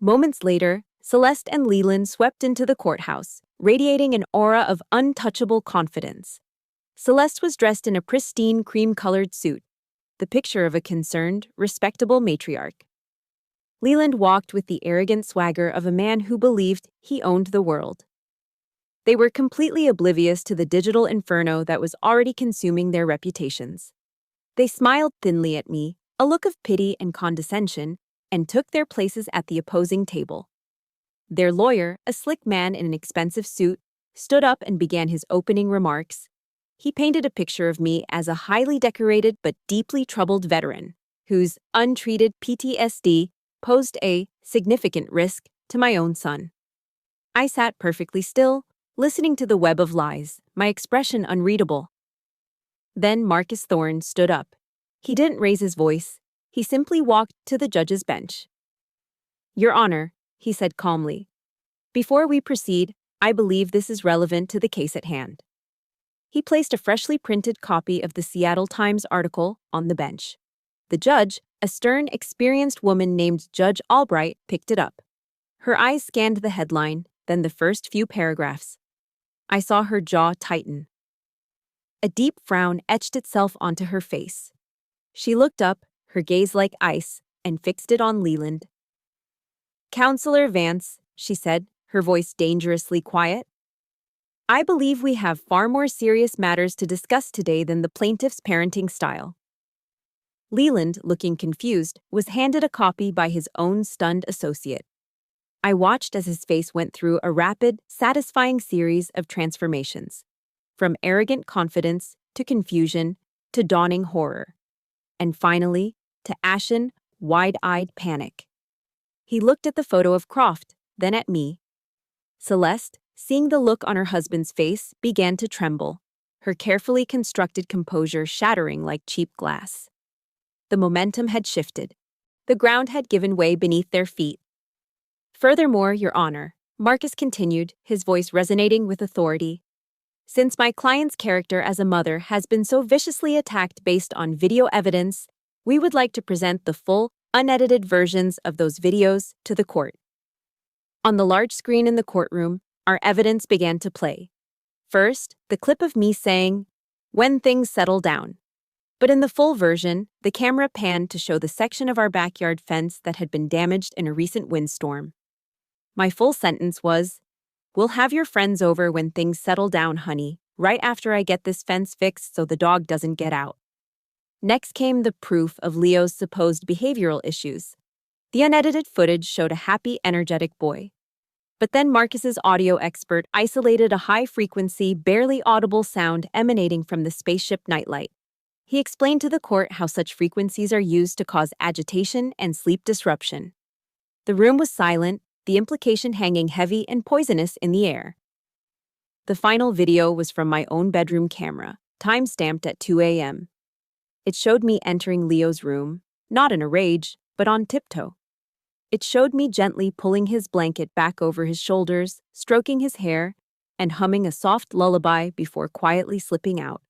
Moments later, Celeste and Leland swept into the courthouse, radiating an aura of untouchable confidence. Celeste was dressed in a pristine cream-colored suit, the picture of a concerned, respectable matriarch. Leland walked with the arrogant swagger of a man who believed he owned the world. They were completely oblivious to the digital inferno that was already consuming their reputations. They smiled thinly at me, a look of pity and condescension, and took their places at the opposing table. Their lawyer, a slick man in an expensive suit, stood up and began his opening remarks. He painted a picture of me as a highly decorated but deeply troubled veteran, whose untreated PTSD posed a significant risk to my own son. I sat perfectly still, listening to the web of lies, my expression unreadable. Then Marcus Thorne stood up. He didn't raise his voice. He simply walked to the judge's bench. "Your Honor," he said calmly, "before we proceed, I believe this is relevant to the case at hand." He placed a freshly printed copy of the Seattle Times article on the bench. The judge, a stern, experienced woman named Judge Albright, picked it up. Her eyes scanned the headline, then the first few paragraphs. I saw her jaw tighten. A deep frown etched itself onto her face. She looked up, her gaze like ice, and fixed it on Leland. "Counselor Vance," she said, her voice dangerously quiet, "I believe we have far more serious matters to discuss today than the plaintiff's parenting style." Leland, looking confused, was handed a copy by his own stunned associate. I watched as his face went through a rapid, satisfying series of transformations, from arrogant confidence to confusion to dawning horror, and finally to ashen, wide-eyed panic. He looked at the photo of Croft, then at me. Celeste, seeing the look on her husband's face, began to tremble, her carefully constructed composure shattering like cheap glass. The momentum had shifted. The ground had given way beneath their feet. "Furthermore, Your Honor," Marcus continued, his voice resonating with authority, "since my client's character as a mother has been so viciously attacked based on video evidence, we would like to present the full, unedited versions of those videos to the court." On the large screen in the courtroom, our evidence began to play. First, the clip of me saying, "When things settle down." But in the full version, the camera panned to show the section of our backyard fence that had been damaged in a recent windstorm. My full sentence was, "We'll have your friends over when things settle down, honey, right after I get this fence fixed so the dog doesn't get out." Next came the proof of Leo's supposed behavioral issues. The unedited footage showed a happy, energetic boy. But then Marcus's audio expert isolated a high-frequency, barely audible sound emanating from the spaceship nightlight. He explained to the court how such frequencies are used to cause agitation and sleep disruption. The room was silent, the implication hanging heavy and poisonous in the air. The final video was from my own bedroom camera, time-stamped at 2 a.m. It showed me entering Leo's room, not in a rage, but on tiptoe. It showed me gently pulling his blanket back over his shoulders, stroking his hair, and humming a soft lullaby before quietly slipping out.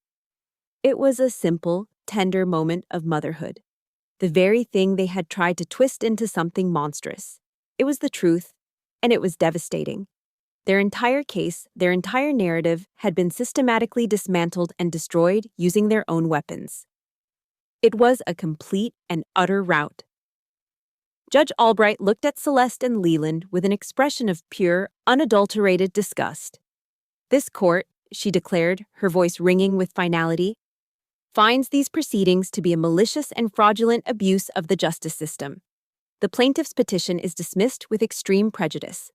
It was a simple, tender moment of motherhood. The very thing they had tried to twist into something monstrous. It was the truth, and it was devastating. Their entire case, their entire narrative, had been systematically dismantled and destroyed using their own weapons. It was a complete and utter rout. Judge Albright looked at Celeste and Leland with an expression of pure, unadulterated disgust. "This court," she declared, her voice ringing with finality, "finds these proceedings to be a malicious and fraudulent abuse of the justice system. The plaintiff's petition is dismissed with extreme prejudice.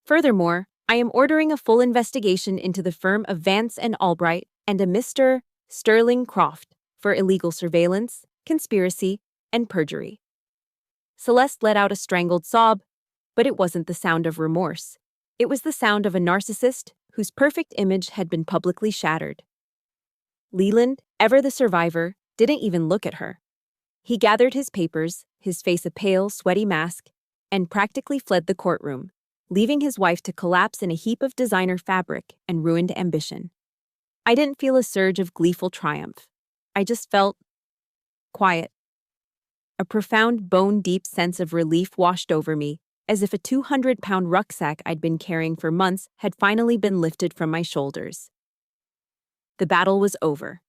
Furthermore, I am ordering a full investigation into the firm of Vance and Albright and a Mr. Sterling Croft for illegal surveillance, conspiracy, and perjury." Celeste let out a strangled sob, but it wasn't the sound of remorse. It was the sound of a narcissist whose perfect image had been publicly shattered. Leland, ever the survivor, didn't even look at her. He gathered his papers, his face a pale, sweaty mask, and practically fled the courtroom, leaving his wife to collapse in a heap of designer fabric and ruined ambition. I didn't feel a surge of gleeful triumph. I just felt quiet. A profound, bone-deep sense of relief washed over me, as if a 200-pound rucksack I'd been carrying for months had finally been lifted from my shoulders. The battle was over.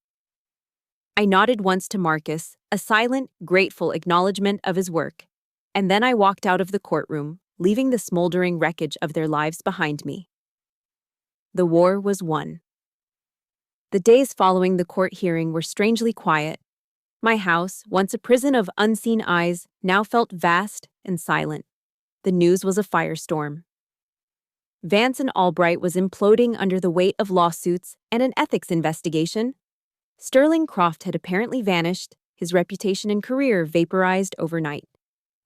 I nodded once to Marcus, a silent, grateful acknowledgement of his work, and then I walked out of the courtroom, leaving the smoldering wreckage of their lives behind me. The war was won. The days following the court hearing were strangely quiet. My house, once a prison of unseen eyes, now felt vast and silent. The news was a firestorm. Vance and Albright was imploding under the weight of lawsuits and an ethics investigation. Sterling Croft had apparently vanished, his reputation and career vaporized overnight.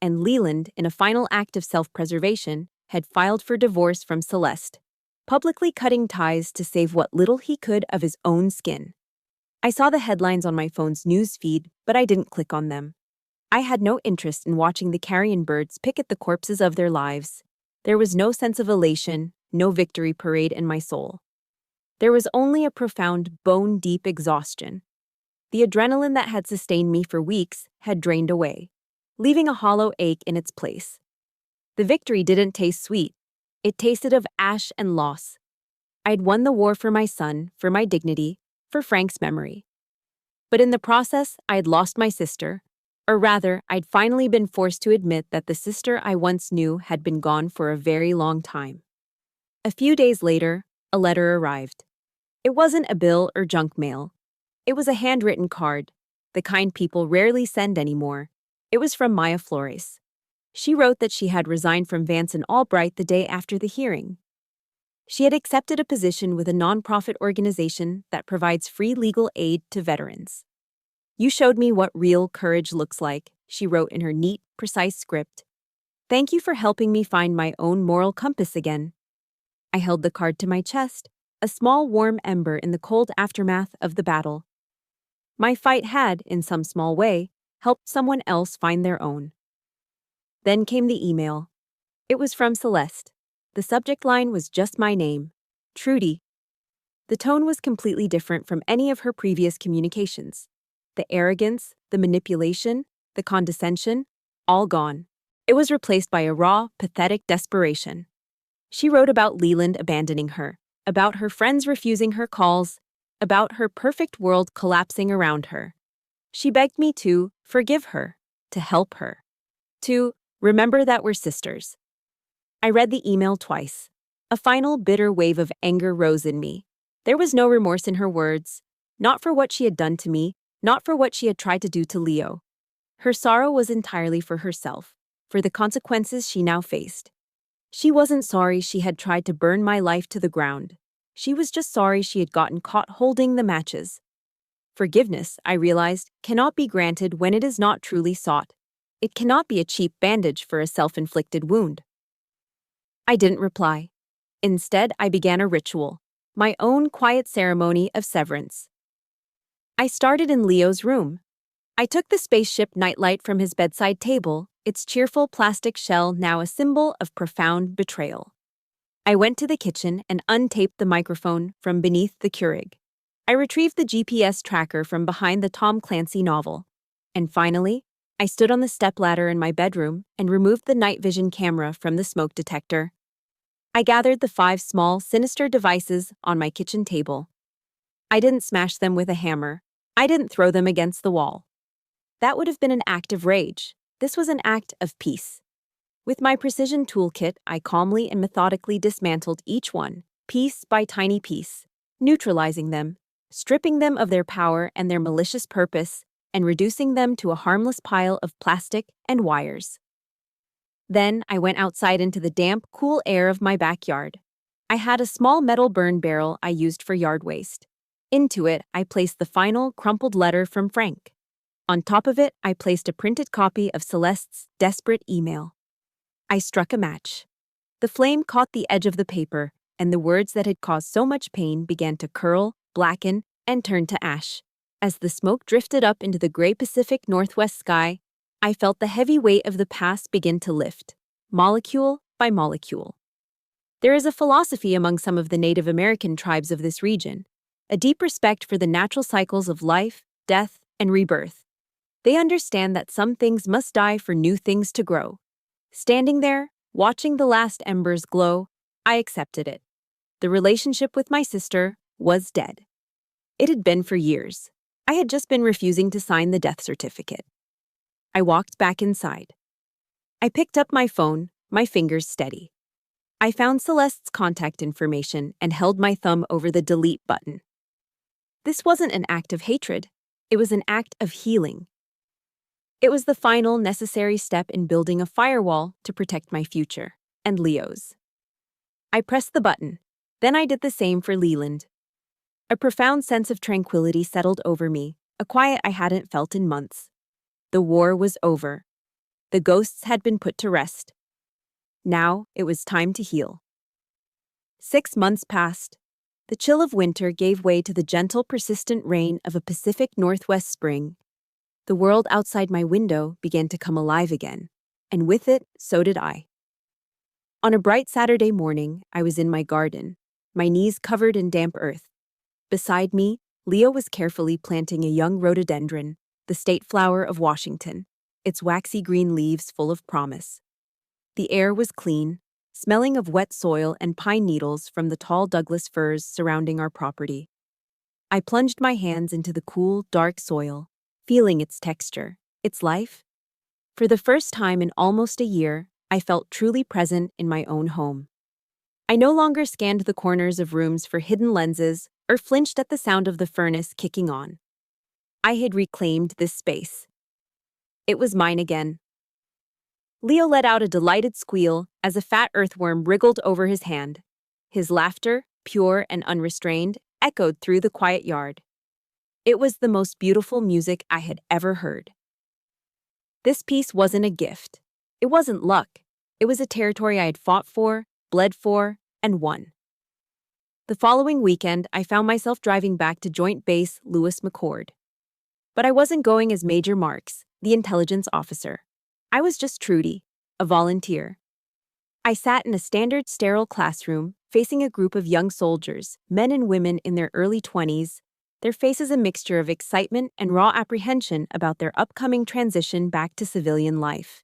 And Leland, in a final act of self-preservation, had filed for divorce from Celeste, publicly cutting ties to save what little he could of his own skin. I saw the headlines on my phone's news feed, but I didn't click on them. I had no interest in watching the carrion birds pick at the corpses of their lives. There was no sense of elation, no victory parade in my soul. There was only a profound, bone-deep exhaustion. The adrenaline that had sustained me for weeks had drained away, leaving a hollow ache in its place. The victory didn't taste sweet. It tasted of ash and loss. I'd won the war for my son, for my dignity, for Frank's memory. But in the process, I'd lost my sister, or rather, I'd finally been forced to admit that the sister I once knew had been gone for a very long time. A few days later, a letter arrived. It wasn't a bill or junk mail. It was a handwritten card, the kind people rarely send anymore. It was from Maya Flores. She wrote that she had resigned from Vance and Albright the day after the hearing. She had accepted a position with a nonprofit organization that provides free legal aid to veterans. "You showed me what real courage looks like," she wrote in her neat, precise script. "Thank you for helping me find my own moral compass again." I held the card to my chest, a small warm ember in the cold aftermath of the battle. My fight had, in some small way, helped someone else find their own. Then came the email. It was from Celeste. The subject line was just my name, Trudy. The tone was completely different from any of her previous communications. The arrogance, the manipulation, the condescension, all gone. It was replaced by a raw, pathetic desperation. She wrote about Leland abandoning her, about her friends refusing her calls, about her perfect world collapsing around her. She begged me to forgive her, to help her, to remember that we're sisters. I read the email twice. A final bitter wave of anger rose in me. There was no remorse in her words, not for what she had done to me, not for what she had tried to do to Leo. Her sorrow was entirely for herself, for the consequences she now faced. She wasn't sorry she had tried to burn my life to the ground. She was just sorry she had gotten caught holding the matches. Forgiveness, I realized, cannot be granted when it is not truly sought. It cannot be a cheap bandage for a self-inflicted wound. I didn't reply. Instead, I began a ritual, my own quiet ceremony of severance. I started in Leo's room. I took the spaceship nightlight from his bedside table, its cheerful plastic shell now a symbol of profound betrayal. I went to the kitchen and untaped the microphone from beneath the Keurig. I retrieved the GPS tracker from behind the Tom Clancy novel. And finally, I stood on the stepladder in my bedroom and removed the night vision camera from the smoke detector. I gathered the 5 small, sinister devices on my kitchen table. I didn't smash them with a hammer. I didn't throw them against the wall. That would have been an act of rage. This was an act of peace. With my precision toolkit, I calmly and methodically dismantled each one, piece by tiny piece, neutralizing them, stripping them of their power and their malicious purpose, and reducing them to a harmless pile of plastic and wires. Then I went outside into the damp, cool air of my backyard. I had a small metal burn barrel I used for yard waste. Into it, I placed the final, crumpled letter from Frank. On top of it, I placed a printed copy of Celeste's desperate email. I struck a match. The flame caught the edge of the paper, and the words that had caused so much pain began to curl, blacken, and turn to ash. As the smoke drifted up into the gray Pacific Northwest sky, I felt the heavy weight of the past begin to lift, molecule by molecule. There is a philosophy among some of the Native American tribes of this region, a deep respect for the natural cycles of life, death, and rebirth. They understand that some things must die for new things to grow. Standing there, watching the last embers glow, I accepted it. The relationship with my sister was dead. It had been for years. I had just been refusing to sign the death certificate. I walked back inside. I picked up my phone, my fingers steady. I found Celeste's contact information and held my thumb over the delete button. This wasn't an act of hatred. It was an act of healing. It was the final necessary step in building a firewall to protect my future and Leo's. I pressed the button. Then I did the same for Leland. A profound sense of tranquility settled over me, a quiet I hadn't felt in months. The war was over. The ghosts had been put to rest. Now it was time to heal. 6 months passed. The chill of winter gave way to the gentle, persistent rain of a Pacific Northwest spring. The world outside my window began to come alive again, and with it, so did I. On a bright Saturday morning, I was in my garden, my knees covered in damp earth. Beside me, Leo was carefully planting a young rhododendron, the state flower of Washington, its waxy green leaves full of promise. The air was clean, smelling of wet soil and pine needles from the tall Douglas firs surrounding our property. I plunged my hands into the cool, dark soil, feeling its texture, its life. For the first time in almost a year, I felt truly present in my own home. I no longer scanned the corners of rooms for hidden lenses or flinched at the sound of the furnace kicking on. I had reclaimed this space. It was mine again. Leo let out a delighted squeal as a fat earthworm wriggled over his hand. His laughter, pure and unrestrained, echoed through the quiet yard. It was the most beautiful music I had ever heard. This piece wasn't a gift. It wasn't luck. It was a territory I had fought for, bled for, and won. The following weekend, I found myself driving back to Joint Base Lewis McChord. But I wasn't going as Major Marks, the intelligence officer. I was just Trudy, a volunteer. I sat in a standard sterile classroom, facing a group of young soldiers, men and women in their early 20s, their faces a mixture of excitement and raw apprehension about their upcoming transition back to civilian life.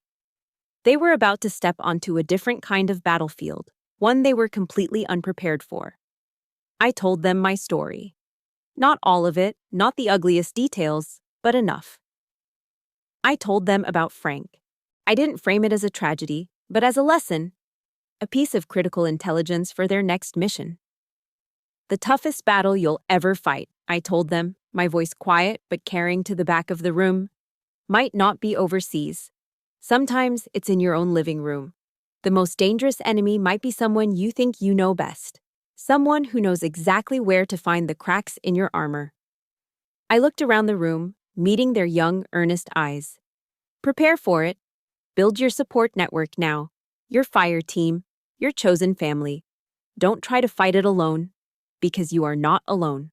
They were about to step onto a different kind of battlefield, one they were completely unprepared for. I told them my story. Not all of it, not the ugliest details, but enough. I told them about Frank. I didn't frame it as a tragedy, but as a lesson, a piece of critical intelligence for their next mission. The toughest battle you'll ever fight, I told them, my voice quiet but carrying to the back of the room, might not be overseas. Sometimes it's in your own living room. The most dangerous enemy might be someone you think you know best. Someone who knows exactly where to find the cracks in your armor. I looked around the room, meeting their young, earnest eyes. Prepare for it. Build your support network now. Your fire team, your chosen family. Don't try to fight it alone, because you are not alone.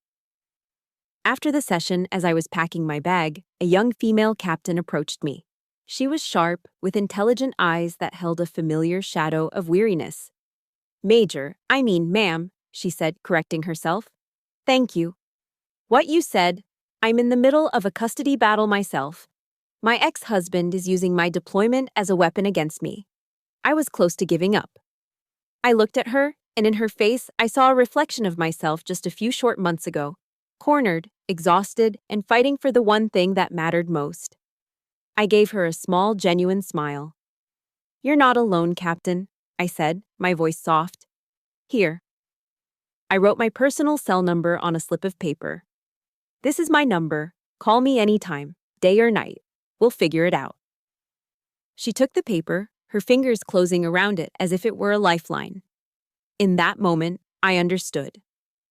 After the session, as I was packing my bag, a young female captain approached me. She was sharp, with intelligent eyes that held a familiar shadow of weariness. Ma'am, she said, correcting herself. Thank you. What you said, I'm in the middle of a custody battle myself. My ex-husband is using my deployment as a weapon against me. I was close to giving up. I looked at her, and in her face I saw a reflection of myself just a few short months ago, cornered, exhausted, and fighting for the one thing that mattered most. I gave her a small, genuine smile. You're not alone, Captain, I said, my voice soft. Here. I wrote my personal cell number on a slip of paper. This is my number. Call me anytime, day or night. We'll figure it out. She took the paper, her fingers closing around it as if it were a lifeline. In that moment, I understood.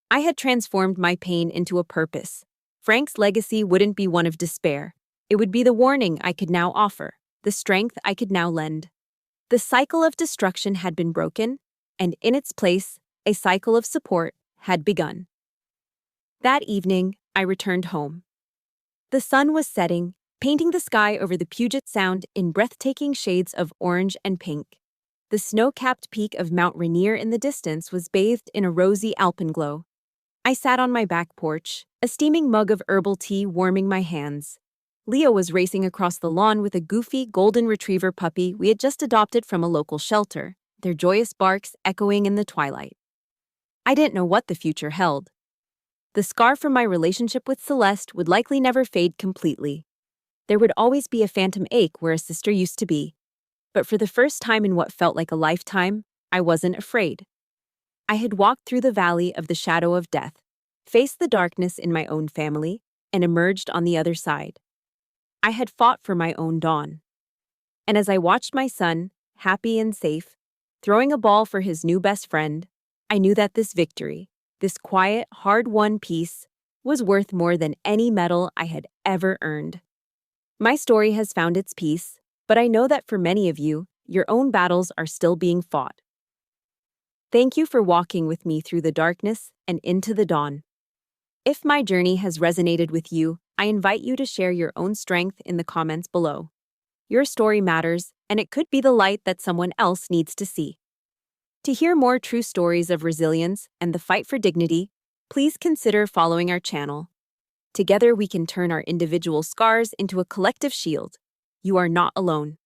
I had transformed my pain into a purpose. Frank's legacy wouldn't be one of despair. It would be the warning I could now offer, the strength I could now lend. The cycle of destruction had been broken, and in its place, a cycle of support had begun. That evening, I returned home. The sun was setting, painting the sky over the Puget Sound in breathtaking shades of orange and pink. The snow-capped peak of Mount Rainier in the distance was bathed in a rosy alpenglow. I sat on my back porch, a steaming mug of herbal tea warming my hands. Leo was racing across the lawn with a goofy golden retriever puppy we had just adopted from a local shelter, their joyous barks echoing in the twilight. I didn't know what the future held. The scar from my relationship with Celeste would likely never fade completely. There would always be a phantom ache where a sister used to be. But for the first time in what felt like a lifetime, I wasn't afraid. I had walked through the valley of the shadow of death, faced the darkness in my own family, and emerged on the other side. I had fought for my own dawn. And as I watched my son, happy and safe, throwing a ball for his new best friend, I knew that this victory, this quiet, hard-won peace, was worth more than any medal I had ever earned. My story has found its peace, but I know that for many of you, your own battles are still being fought. Thank you for walking with me through the darkness and into the dawn. If my journey has resonated with you, I invite you to share your own strength in the comments below. Your story matters, and it could be the light that someone else needs to see. To hear more true stories of resilience and the fight for dignity, please consider following our channel. Together we can turn our individual scars into a collective shield. You are not alone.